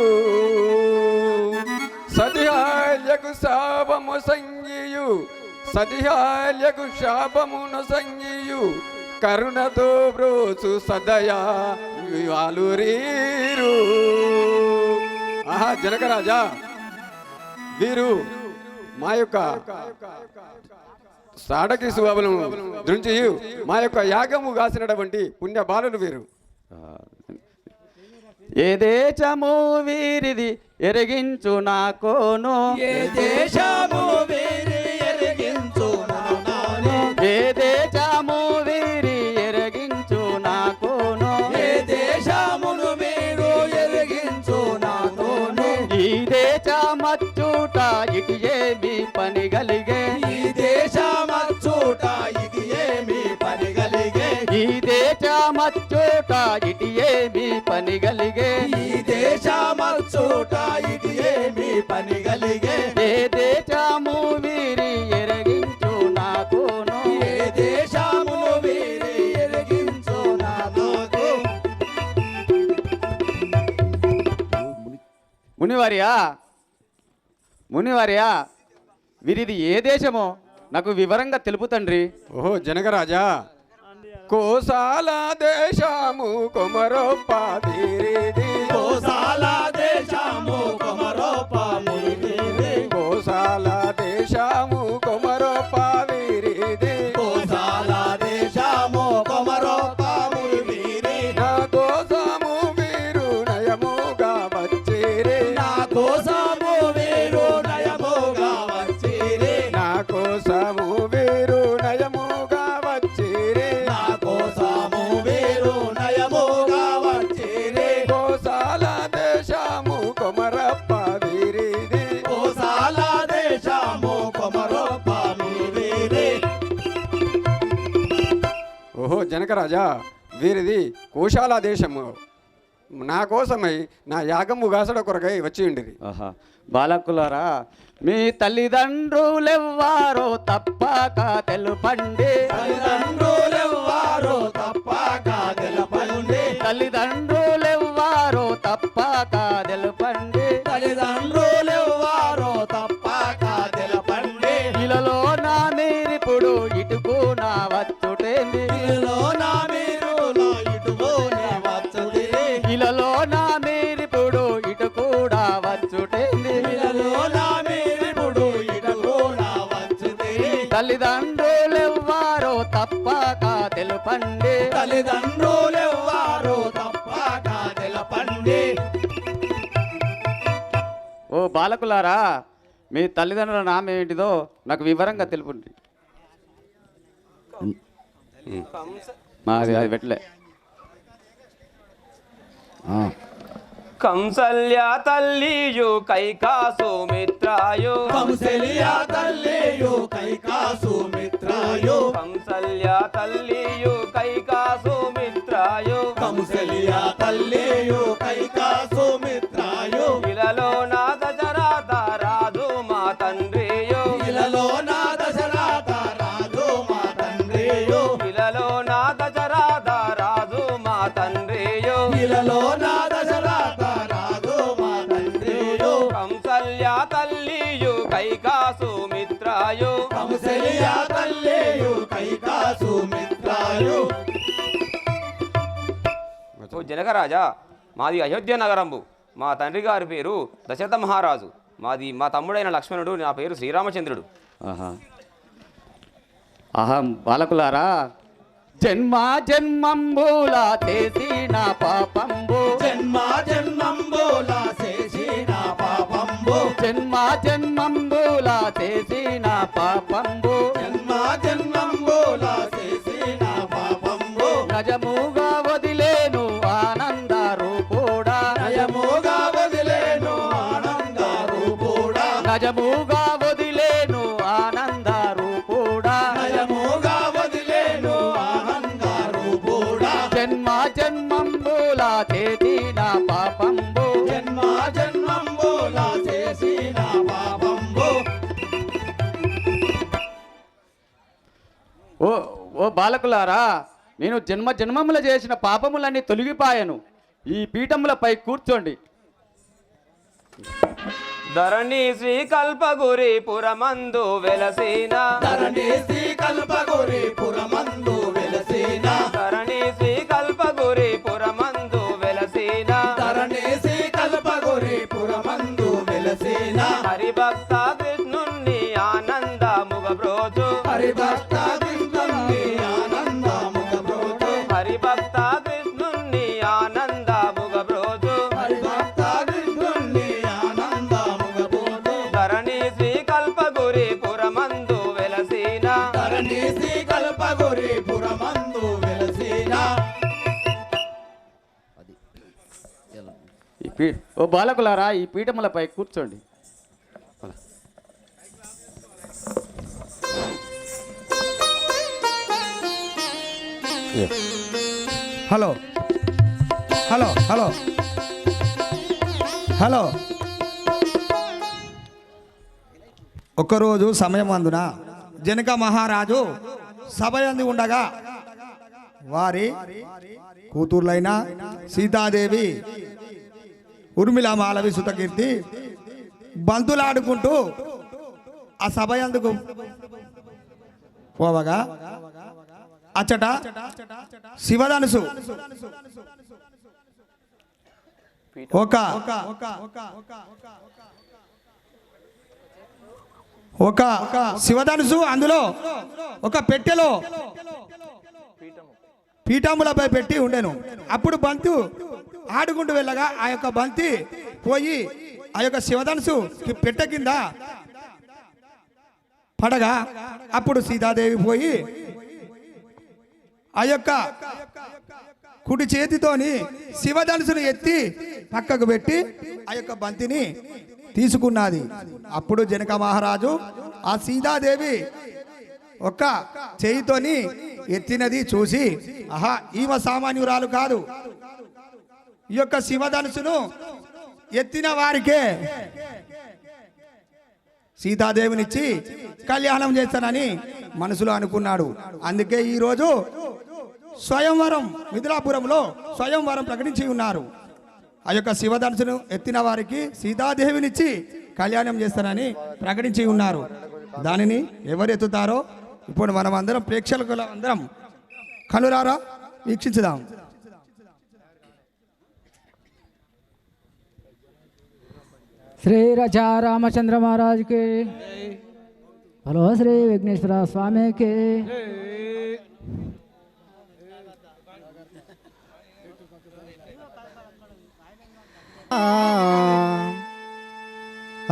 సతిహాల్యకు శాపమును సంగియు కరుణతో బ్రోచు సదయా బాలురీరు. ఆహా జనకరాజా వీరు మా యొక్క సాడకి సుబాబులను దృంచి మా యొక్క యాగము కాసినటువంటి పుణ్య బాలులు వీరు. ఏ దేశము వీరిది ఎరిగించు నాకోను. ఏ దేశము వీరి ఎరిగించు నాను. ఏ దేశము వీరి ఎరిగించు నాకోను. ఏ దేశమును మీరు ఎరిగించు నాను. ఈ దేశమచ్చుట ఇటు ఏమి పని కలిగే. ఈ దేశమచ్చుట ఇది ఏమి పని కలిగే. ఈ దేశమచ్చుట ఇటు ఏమి పని కలిగే. ఈ దేశమచ్చుట ఇది ఏమి పని కలిగే. ఏ దేశము వీరి ఎరిగించు నాకోను. ఏ దేశమును వీరి ఎరిగించు నాను. మునివర్యా వీరిది ఏ దేశమో నాకు వివరంగా తెలుపు తండ్రి. ఓహో జనకరాజా కోసాల దేశము కొమరొప్పదిరిది. కోసాల దేశము కొమరొప్పదిరిది. కోసాల దేశము కొమరొప్పదిరిది. కోసాల దేశము కొమరొప్పదిరిది. నా కోసము వీరు నయముగా వచ్చిరి. నా కోసము వీరు నయముగా వచ్చిరి. నా కోసము వీరు నయముగా వచ్చిరి. నా కోసము వీరు నయముగా వచ్చిరి. కోసాల దేశము కొమరొప్పదిరిది. కోసాల దేశము కొమరొప్పదిరిది. ఓహో జనకరాజా వీరిది కోశాల దేశము. నా కోసమై నా యాగము గాసడ కొరకై వచ్చి ఉండిరి. ఆహా బాలకులారా మీ తల్లిదండ్రులెవ్వారో తప్పక తెలుపండి. తల్లిదండ్రులెవ్వారో తప్పక తెలపండి. తల్లిదండ్రులెవ్వారో తప్పక తెలుపండి. తల్లిదండ్రులెవ్వారో తప్పక తెలపండి. ఇలలో నా మీరిప్పుడు ఇటుకు నా వచ్చుటేంది. ఇదిలో నా మీరు నా ఇటువోనే వచ్చుదిరి. ఇలలో నా మీరిప్పుడు ఇటు కూడా వచ్చుటేంది. ఇదిలో నా మీరిప్పుడు ఇటువోనా వచ్చుదిరి. తల్లిదండ్రులెవ్వారో తప్పక తెలుపండి. తల్లిదండ్రులెవ్వారో తప్పక తెలపండి. ఓ బాలకులారా మీ తల్లిదండ్రుల నామం ఏంటిదో నాకు వివరంగా తెలుపండి. మాది అది పెట్టలే. కంసల్య తల్లియు కైకాసు మిత్రాయు. కంసల్య తల్లియు కైకాసు మిత్రాయు. కంసల్య తల్లియు కైకాసు మిత్రాయు. కంసల్య తల్లియు కైకాసు మిత్రాయు. ఇలలో నా దశరథ రాజు మా తండ్రియు. ఇలలో నా దశరథ రాజు మా తండ్రియు. ఇలలో నా దశరథ రాజు మా తండ్రియు. ఇలలో నా దశరథ రాజు మా తండ్రియు. కంసల్య తల్లియు కైకాసు మిత్రాయు. కంసల్య తల్లియు కైకాసు మిత్రాయు. ఓ జనకరాజా మాది అయోధ్య నగరంబు. మా తండ్రి గారి పేరు దశరథ మహారాజు. మా తమ్ముడైన లక్ష్మణుడు, నా పేరు శ్రీరామచంద్రుడు. ఆహా ఆహా బాలకులారా జన్మంబుల చేసిన పాపంబు. జన్మంబుల చేసిన పాపంబు. జన్మంబుల చేసిన పాపంబు. జన్మంబుల చేసిన పాపంబు. నజముగా వదిలేను ఆనంద రూపుడా. నయముగా ఓ ఓ బాలకులారా, నేను జన్మ జన్మముల చేసిన పాపములన్నీ తొలగిపాయను. ఈ పీఠములపై కూర్చోండి. ధరణి శ్రీ కల్పగురి పురమందు వెలసిన ధరణి శ్రీ కల్పగురి పురమందు వెలసిన ధరణి శ్రీ కల్పగురి పురమందు వెలసిన ధరణి శ్రీ కల్పగురి పురమందు వెలసిన హరిభక్త కృష్ణుణ్ణి ఆనందముగ బ్రోచు హరిభక్త కృష్ణుని ఆనందముగ బ్రోచు హరిభక్త కృష్ణుణ్ణి ఆనందముగ బ్రోచు హరిభక్త కృష్ణుని ఆనందముగ బ్రోచు ధరణి శ్రీ కల్పగురి పురమందు వెలసిన ధరణి శ్రీ కల్పగురి పురమందు వెలసిన ఓ బాలకులారా, ఈ పీఠములపై కూర్చోండి. హలో హలో హలో హలో ఒక్కరోజు సమయం అందున జనక మహారాజు సభ యందు ఉండగా వారి కూతుర్లైన సీతాదేవి, ఉర్మిళ, మాలవి, సుతకీర్తి బంతులాడుకుంటూ ఆ సభ యందుకు పోవగా అచ్చట శివధనుసు ఒక శివధనుసు అందులో ఒక పెట్టెలో పీఠములపై పెట్టి ఉండెను. అప్పుడు బంతు ఆడుకుంటూ వెళ్ళగా ఆ యొక్క బంతి పోయి ఆ యొక్క శివధనుసు పెట్టె కింద పడగా అప్పుడు సీతాదేవి పోయి ఆ యొక్క కుడి చేతితోని శివధనుసును ఎత్తి పక్కకు పెట్టి ఆ యొక్క బంతిని తీసుకున్నది. అప్పుడు జనక మహారాజు ఆ సీతాదేవి ఒక్క చేయితోని ఎత్తినది చూసి, ఆహా, ఈమె సామాన్యురాలు కాదు, ఈ యొక్క శివధనుసును ఎత్తిన వారికే సీతాదేవినిచ్చి కళ్యాణం చేస్తానని మనసులో అనుకున్నాడు. అందుకే ఈరోజు స్వయంవరం, మిథిలాపురంలో స్వయంవరం ప్రకటించి ఉన్నారు. ఆ యొక్క శివధనుసును ఎత్తిన వారికి సీతాదేవినిచ్చి కళ్యాణం చేస్తానని ప్రకటించి ఉన్నారు. దానిని ఎవరు ఎత్తుతారో ఇప్పుడు మనం అందరం ప్రేక్షకుల అందరం కనులారా వీక్షించుదాం. శ్రీ రజా రామచంద్ర महाराज के హలో శ్రీ విఘ్నేశ్వర స్వామికి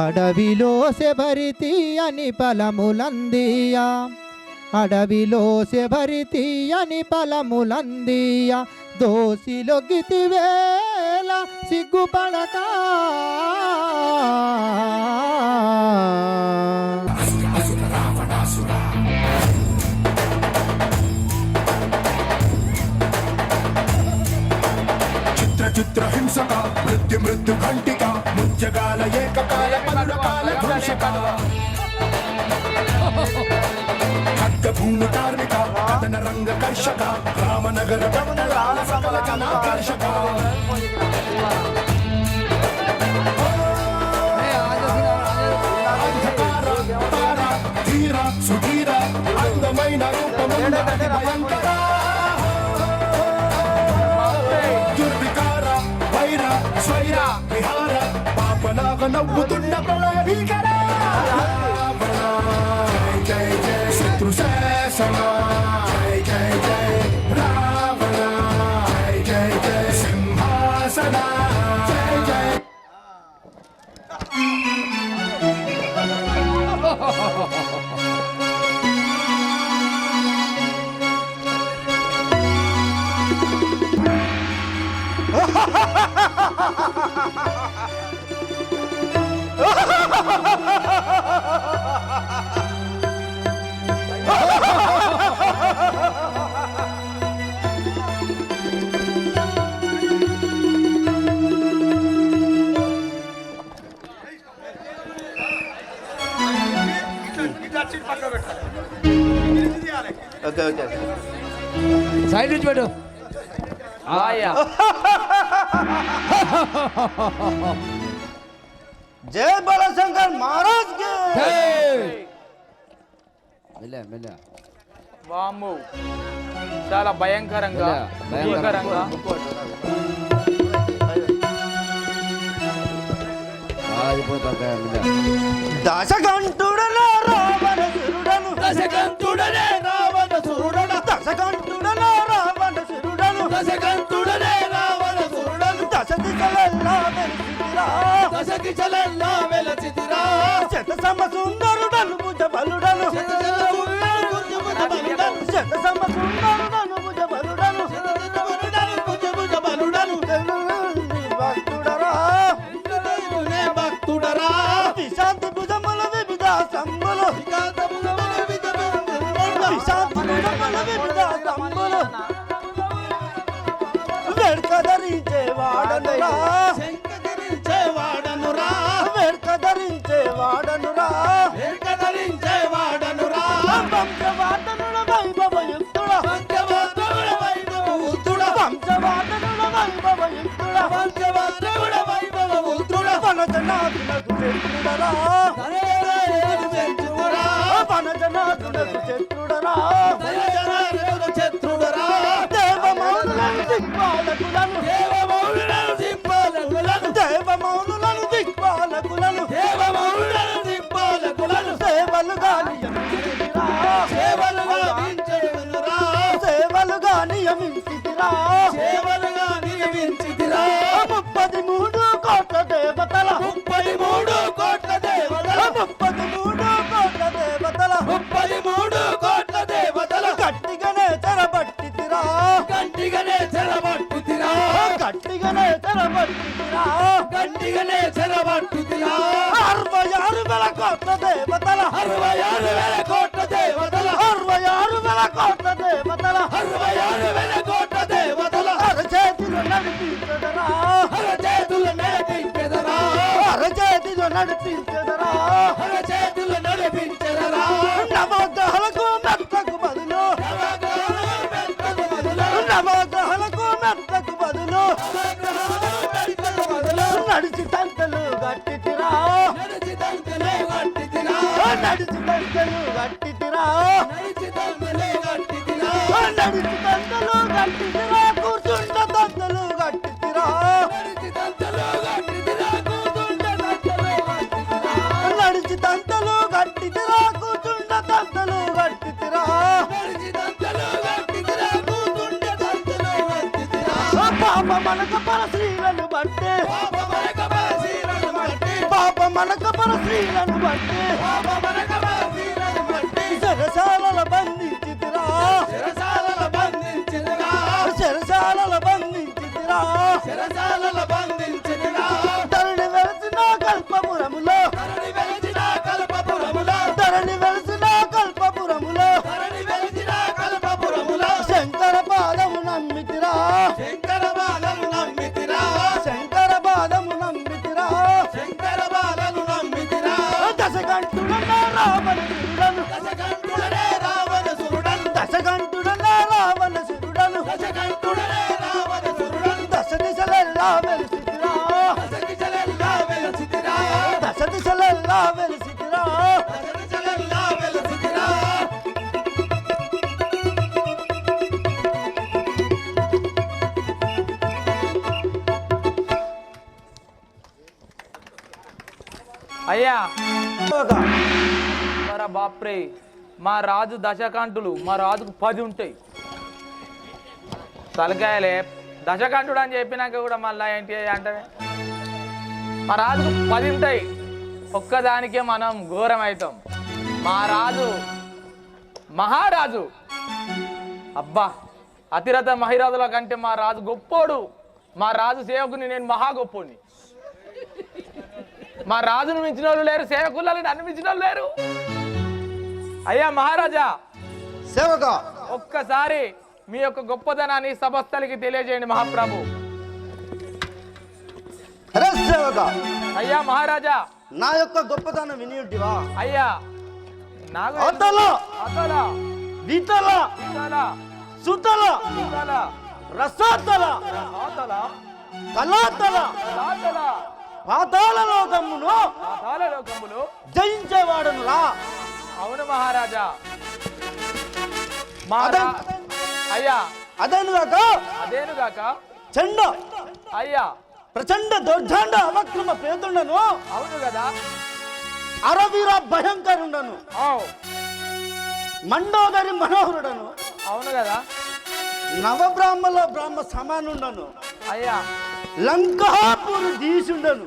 అడవిలో సెభరితి అని ఫలములందియా అడవిలో సెభరితి అని ఫలములందియా దోసిలొగ్గితి వేళ సిగ్గుపడక చిత్ర హింసక మృత్యు ఘంటిక ముత్యకాల ఏకకాల పలురకాల ఘోషక ఖడ్గ భూమి కార్మిక కథన రంగ కర్షక రామనగర పట్టణాల సకల జనాకర్షక ధీర సుధీర అందమైన రూపమున్న భయంకర స్వైర విహార పాపలాగ నవ్వుతున్న ప్రళయ భీకర జై జై శత్రు శాసన జై జై జై రావణ జై జై జై సింహాసన జై జై ఓకే ఓకే సైడ్ నుంచి పెట్టు. అయ్యా జై బలశంకర్ మహారాజ్ కి మెల్ల మెల్ల. వాము చాలా భయంకరంగా భయంకరంగా దశకంఠుడనే రావణసురుడను దశకంఠుడనే రావణసురుడను దశకంఠుడనే రావణసురుడను దశకంఠుడనే రావణసురుడను దశ దిశలెల్లా వెలిసితిరా దశ దిశలెల్లా వెలిసితిరా శత సమ సుందరుడను భుజ బలుడను శత సమ సుందరుడను భుజ బలుడను భుజ బలుడను భక్తుడరా భక్తుడరా విశాంతి భుజముల వివిధ సంబులు విశాంతి భుజముల వివిధ సంబులు వెనుక ధరించే వాడనురా వెనుక ధరించే వాడనురా వంశవాదనుల వైభవయుక్తుడ వంశవాదనుల వైభవయుక్తుడ వనజనాథులకు శత్రుడరా వనజనాథులకు శత్రుడరా దేవమౌనులను దిక్పాలకులను సేవలు నియమించితిరా 33 కోట్ల దేవతల 33 కోట్ల దేవతల గట్టిగానే చెరబట్టితిరా 66,000 కోట్ల దేవతల 66,000 కోట్ల దేవతల అరచేతిలో నడిపించెదరా నవగ్రహాలకు మెత్తకు బదులు నడిచి తంతలు గట్టితిరా కూర్చుంట తంతలు గట్టితిరా నడిచి తంతలు గట్టితిరా కూర్చుంట తంతలు గట్టితిరా పాప మనక పరశ్రీలను బట్టే చెరసాల బంధించితిరా ధరణి వెలసిన కల్పపురములో శంకర పాదము నమ్మితిరా దశకంఠుడనే రావణసురుడను దశ దిశలెల్లా వెలిసితిరా అయ్యా బాప్రే మా రాజు దశకంఠులు మా రాజుకు 10 ఉంటాయి తలకాయలే దశకంఠుడు అని చెప్పినాక కూడా మళ్ళీ ఏంటి అంటే మా రాజుకు 10 ఉంటాయి ఒక్కదానికే మనం ఘోరం అవుతాం మా రాజు మహారాజు అబ్బా అతిరథ మహిరాజుల కంటే మా రాజు గొప్పోడు మా రాజు సేవకుని నేను మహా గొప్పోని మా రాజును మించిన వాళ్ళు లేరు సేవకులను నన్ను మించిన వాళ్ళు లేరు అయ్యా మహారాజా సేవక ఒక్కసారి మీ యొక్క గొప్పదనాన్ని సభస్థలికి తెలియజేయండి మహాప్రభు సేవక అయ్యా మహారాజా నా యొక్క గొప్పతనం వినియుంటివా అయ్యా నాకు అతలా వితల సుతల రసాతల కళాతల పాతాళ లోకమును జయించేవాడును రా. అవును మహారాజా. అయ్యా అదేనుగాక చండ అయ్యా ప్రచండ దౌర్జాండ అవక్రమ పేదుండను. అవును కదా. అరవీర భయంకరుండను. మండోదరి మనోహరుడను. అవును కదా. నవబ్రాహ్మల బ్రాహ్మ సమానుండను. అయ్యా లంకాపురు దీసుండను.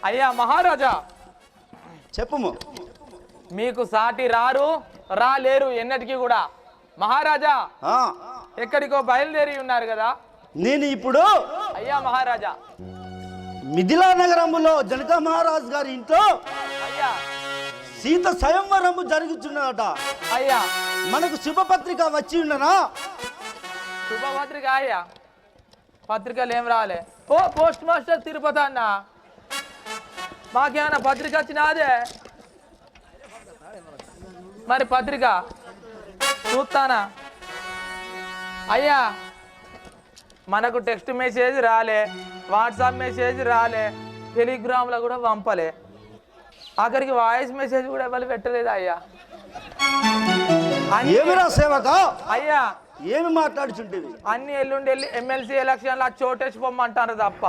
అయ్యా మహారాజా చెప్పుము. మీకు సాటి రాలేరు ఎన్నటికీ కూడా. మహారాజా ఎక్కడికో బయలుదేరి ఉన్నారు కదా. నేను ఇప్పుడు అయ్యా మహారాజా మిథిలా నగరములో జనక మహారాజు గారి ఇంట్లో అయ్యా సీత స్వయంవరము జరుగుతున్నదట. అయ్యా మనకు శుభపత్రిక వచ్చి ఉండనా? శుభపత్రిక అయ్యా పత్రికలు ఏం రాలే. ఓ పోస్ట్ మాస్టర్ తిరుపతి అన్న, మాకేమైనా పత్రిక వచ్చినాదే? మరి పత్రిక చూస్తానా? అయ్యా మనకు టెక్స్ట్ మెసేజ్ రాలే, వాట్సాప్ మెసేజ్ రాలే, టెలిగ్రామ్లో కూడా పంపలే, ఆఖరికి వాయిస్ మెసేజ్ కూడా ఎవరు పెట్టలేదు అయ్యా. ఏమిరా సేవక అయ్యా ఏమి మాట్లాడుచుంటేవి? అన్ని ఎల్లుండి ఎమ్మెల్సీ ఎలక్షన్లు చోటేసి పొమ్మంటారు తప్ప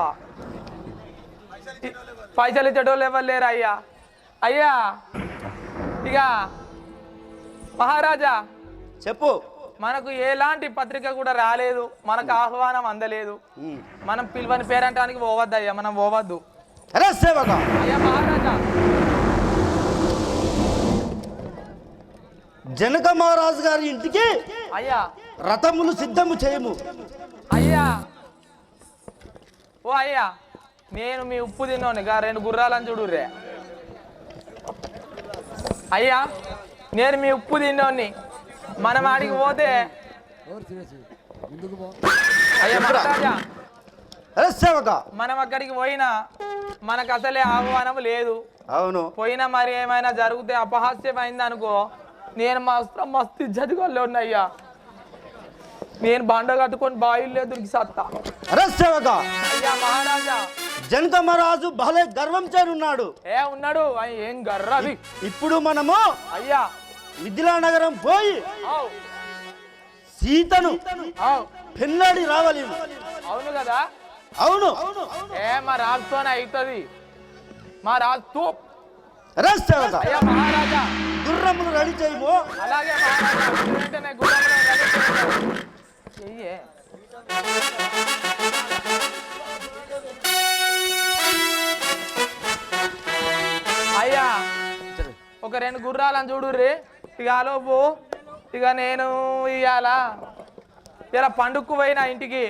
పైసలు ఇచ్చేటోళ్ళు ఎవరు లేరు అయ్యా. అయ్యా ఇక మహారాజా చెప్పు. మనకు ఎలాంటి పత్రిక కూడా రాలేదు, మనకు ఆహ్వానం అందలేదు. మనం పిలువని పేరంటానికి పోవద్దు అయ్యా, మనం పోవద్దు. అరే సేవక అయ్యా మహారాజా జనక మహారాజు గారి ఇంటికి అయ్యా రథములు సిద్ధము చేయము. అయ్యా ఓ అయ్యా నేను మీ ఉప్పు తిన్నోని 2 గుర్రాలని చూడుర్రే. అయ్యా నేను మీ ఉప్పు తిన్నోని, మనం ఆడికి పోతే అయ్యా మహారాజా మనం అక్కడికి పోయినా మనకు అసలే ఆహ్వానం లేదు. అవును పోయినా మరి ఏమైనా జరిగితే అపహాస్యం అయింది అనుకో, నేను మస్తు ఇజ్జతిగా ఉన్నయ్యా. నేను బండ కట్టుకొని బాయిల్లో దొరికి సత్తా. అయ్యా మహారాజా జనక మహారాజు భలే గర్వం చేరున్నాడు. ఉన్నాడు ఏం గర్రవి. ఇప్పుడు మనము అయ్యా మిథిలా నగరం పోయి సీతను పెళ్ళాడి రావాలి. అవును కదా. అవును మా రాజుతోనే అవుతుంది. మా రాజుతో అయ్యా మహారాజా గుర్రములు రెడీ చేయము. అలాగే మహారాజా వెంటనే గుర్రములు రెడీ చెయ్యే. అయ్యా ఒక 2 గుర్రాలని చూడుర్రి. ఇక ఆలోపు ఇక నేను ఇలా పండుగకు పోయినా ఇంటికి,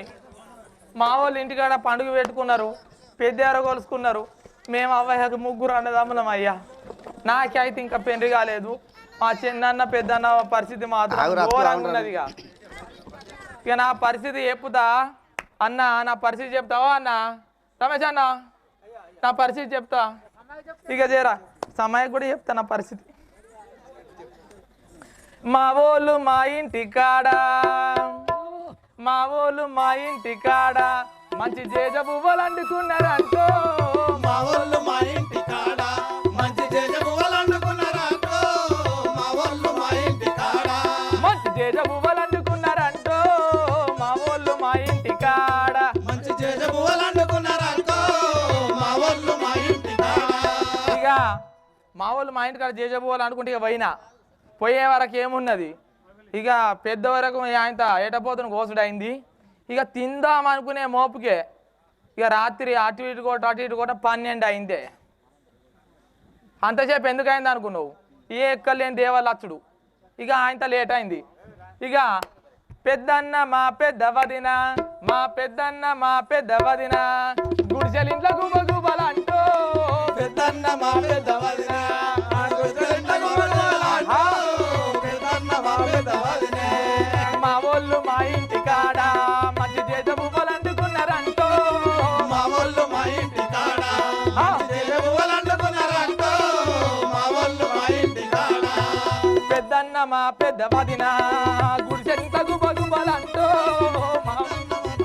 మా వాళ్ళు ఇంటికాడ పండుగ పెట్టుకున్నారు, పెద్ద కొలుసుకున్నారు. మేము అవ్వయ్యకు 3 అన్నదమ్ములం అయ్యా. నాకైతే ఇంకా పెళ్లి కాలేదు. మా చిన్న పెద్దన్న పరిస్థితి మాత్రం ఘోరంగా ఉన్నది. ఇక నా పరిస్థితి చెప్పుతా అన్న, నా పరిస్థితి చెప్తావా అన్న? రమేష్ అన్న నా పరిస్థితి చెప్తా. ఇక చేరా సమయం కూడా చెప్తా నా పరిస్థితి. మా వాళ్ళు మా ఇంటి కాడ మంచి జేజ పువ్వులు అంటుకున్నారంటో. మా వాళ్ళు మా ఇంటి కాడ మంచి జేజ పువ్వులు అంటుకున్నారంటో. మా వాళ్ళు మా ఇంటి కాడ మంచి జేజ పువ్వులు అంటుకున్నారంటో. మా వాళ్ళు మా ఇంటి కాడ మంచి జేజ పువ్వులు అంటుకున్నారంటో. మా వాళ్ళు మా ఇంటి కాడ ఇక మా వాళ్ళు మా ఇంటి కాడ జేజ పువ్వులు అనుకుంటే ఇక పోయే వరకు ఏమున్నది, ఇక పెద్ద వరకు ఆయన ఏటపోతున్న కోసుడు అయింది. ఇక తిందాం అనుకునే మోపుకే ఇక రాత్రి అటు ఇటు కూడా 12 అయిందే. అంతసేపు ఎందుకు అయింది అనుకున్నావు? ఏ ఎక్కలేని దేవలచ్చుడు. ఇక ఆయనతో లేట్ అయింది. ఇక పెద్దన్న మా పెద్ద వదిన గుడిసెలింట్లో గుబగుబలు అంటూ. పెద్దన్న మా పెద్ద వదిన మా వాళ్ళు మా ఇంటి కాడ మంచి జేజ పువ్వులు అందుకున్నారంటో. మా వాళ్ళు మా ఇంటి కాడ మంచి జేజ పువ్వులు అందుకున్నారంటో. మా పెద్ద వదిన గుడిసెంత గుబ గుబలంటూ మా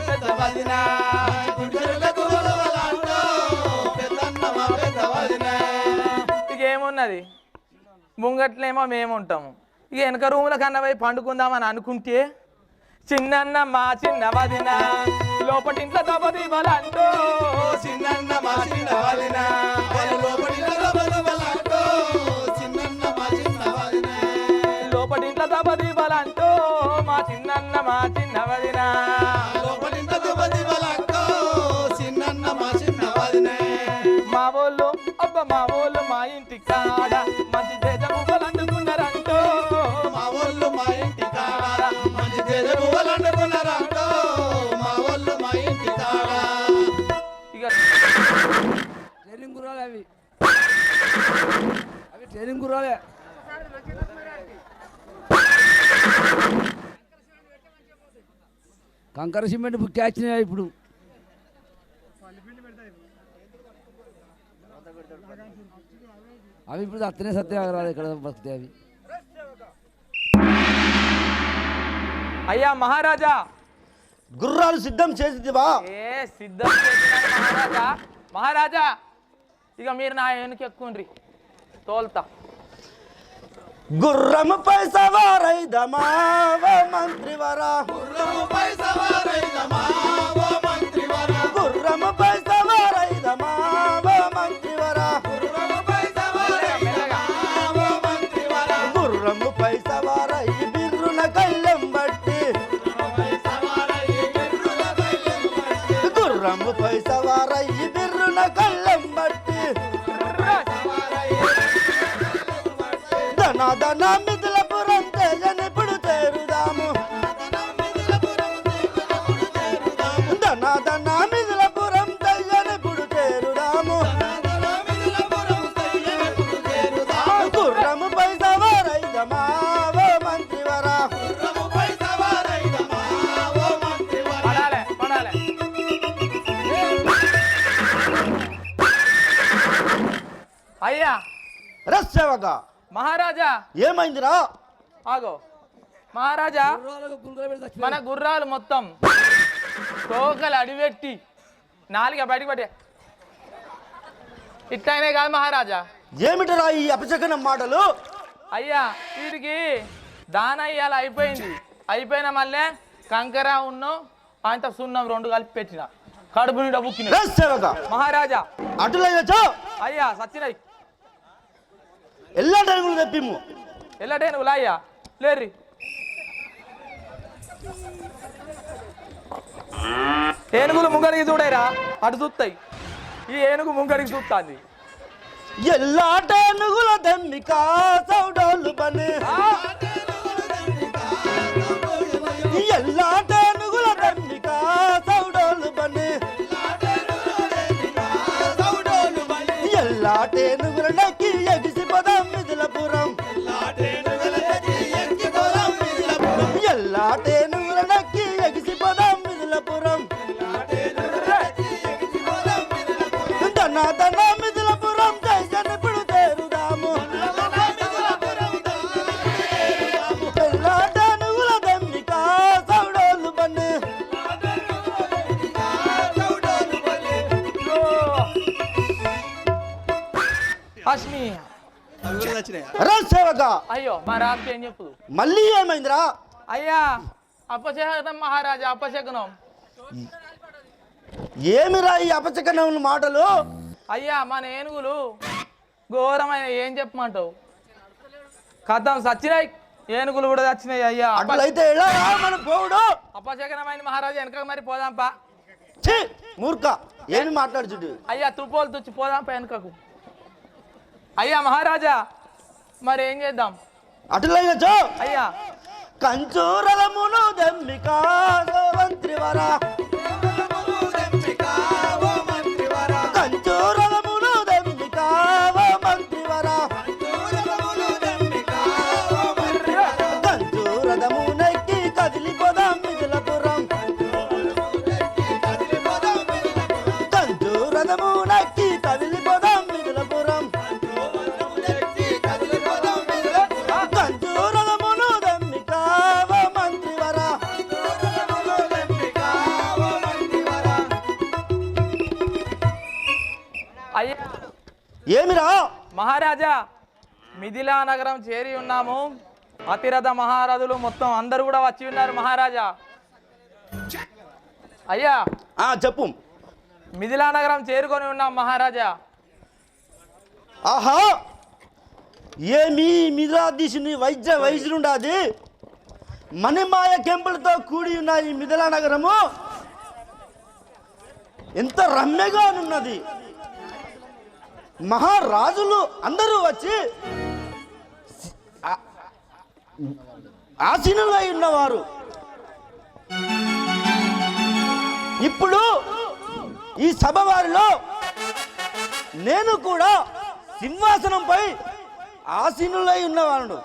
పెద్ద వదిన ఇక ఏమున్నది ముంగట్లేమో మేము ఉంటాము ఇక వెనక రూముల కన్నా పోయి పండుకుందామని అనుకుంటే చిన్నన్న మా చిన్న వదిన లోపటింట్లో దెబ్బతీవాలంటూ చిన్నన్న మా చిన్న వదిన లోపటింట్లో దెబ్బతీవాలంటూ చిన్నన్న మా చిన్న వదిన లోపటింట్లో దెబ్బతీవాలంటూ మా చిన్నన్న మా చిన్న వదిన లోపటింట్లో దెబ్బతీవాలంటూ చిన్నన్న మా చిన్న వదిన మా వాళ్ళు అబ్బ మా వాళ్ళు మా ఇంటి కాడ మంచి తేజములు అందుకున్నారంటూ మా వాళ్ళు మా ఇంటి కాడ మంచి తేజములు అందుకున్నారంటూ మా వాళ్ళు మా ఇంటి కాడ ఇక ట్రైనింగ్ గుర్రాలే అవి ట్రైనింగ్ గుర్రాలే కంకర సిమెంట్ బుక్ వచ్చినాయి ఇప్పుడు అవి ఇప్పుడు అత్తనే సత్యాగ్రహాలు ఇక్కడ బతుకుతాయి అవి అయ్యా మహారాజా గుర్రాలు సిద్ధం చేసివా ఏ సిద్ధం చేసినాను మహారాజా మహారాజా ఇక మీరు నా వెనుక ఎక్కుండ్రి తోల్తా గుర్రముపై సవారైదమా ఓ మంత్రివరా గుర్రముపై సవారైదమా ఓ మంత్రివరా గుర్రముపై సవారైదమా ఓ మంత్రివరా గుర్రముపై సవారైదమా ఓ మంత్రివరా గుర్రముపై సవారై బిర్రున కళ్ళెం బట్టి గుర్రముపై సవారై బిర్రున కళ్ళెం బట్టి ధన మిథులపురం తేజనిప్పుడు చేరుదాము ధన మిథులపురం తేజనిప్పుడు చేరుదాము గుర్రముపై సవారైదమా ఓ మంత్రివరా గుర్రముపై సవారైదమా ఓ మంత్రివరా పడాలే పడాలే అయ్యా రస్సేవగా మహారాజా ఏమైందిరా ఆగో మహారాజా మన గుర్రాలు మొత్తం తోకలు అడివెట్టి నాలుగ బయటకు పట్టే ఇట్లనే కాదు మహారాజా ఏమిటరా ఈ అపశకనం మాటలు అయ్యా వీడికి దానయ్యాల అయిపోయింది అయిపోయిన మళ్ళీ కంకర ఉన్ను ఆయనతో సున్నం రెండు కలిపి పెట్టిన కడుపు నిండా బుక్కిన రస్సేవగా మహారాజా అటులైనచో అయ్యా సచ్చినాయి ఎల్లా టైములు తెప్పిము ఎల్లటేనుగులా అయ్యా లేర్రి ఏనుగులు ముంగడికి చూడేరా అటు చూస్తాయి ఈ ఏనుగు ముంగడికి చూస్తుంది ఎల్లా టైనుగుల దమ్మిక సౌడోలు బని ఎల్లా టైనుగుల దమ్మిక సౌడోలు బని ఎల్లా టేనుగుల నక్కి ఎగిసి పదం మిథులపురం ఎల్లా టేనుగుల నక్కి ఎగిసి పదం మిథులపురం ధన మిథులపురం జైజనిప్పుడు చేరుదాము ఎల్లా టేనుగుల దమ్మిక సౌడోలు బని అశ్మి రస్సేవగా అయ్యో మా రాజుకి ఏం చెప్పు మళ్ళీ ఏమైందిరా అయ్యా అపశకనం మహారాజా అపశకనం ఏమిరా ఈ అపశకనం మాటలు అయ్యా మన ఏనుగులు ఘోరమైన ఏం చెప్పమంటావు కథం సచ్చినాయి ఏనుగులు కూడా చచ్చినాయి అయ్యా అట్లయితే ఎలా మన పోవుడు అపశకనమైన మహారాజా వెనక మరి పోదాంపా ఛీ మూర్ఖ ఏమి మాట్లాడుచుడు అయ్యా తుపోలు తుచ్చి పోదాంపా వెనకకు అయ్యా మహారాజా మరి ఏం చేద్దాం అటులైనచో అయ్యా కంచూరలమును దమ్మిక మంత్రివరా కంచూరలమును దమ్మిక మంత్రివరా కంచూరదమునెక్కి కదిలిపోదాం మిథులపురం కంచూరదమునెక్కి కదిలిపోదాం మిథులపురం కంచూరదమున ఏమిరా? మహారాజా, మిథిలా నగరం చేరి ఉన్నాము. అతిరథ మహారథులు మొత్తం అందరూ కూడా వచ్చి ఉన్నారు మహారాజా. అయ్యా చెప్పు. మిథిలా నగరం చేరుకొని ఉన్నాం మహారాజా. ఆహా, ఏమి మిథిలాధీశుని వైద్యులుండాది మణిమాయ కెంపులతో కూడి ఉన్న ఈ మిథిలా నగరము ఎంత రమ్యగా ఉన్నది. మహారాజులు అందరూ వచ్చి ఆసీనులై ఉన్నవారు. ఇప్పుడు ఈ సభ వారిలో నేను కూడా సింహాసనంపై ఆసీనులై ఉన్నవాడు.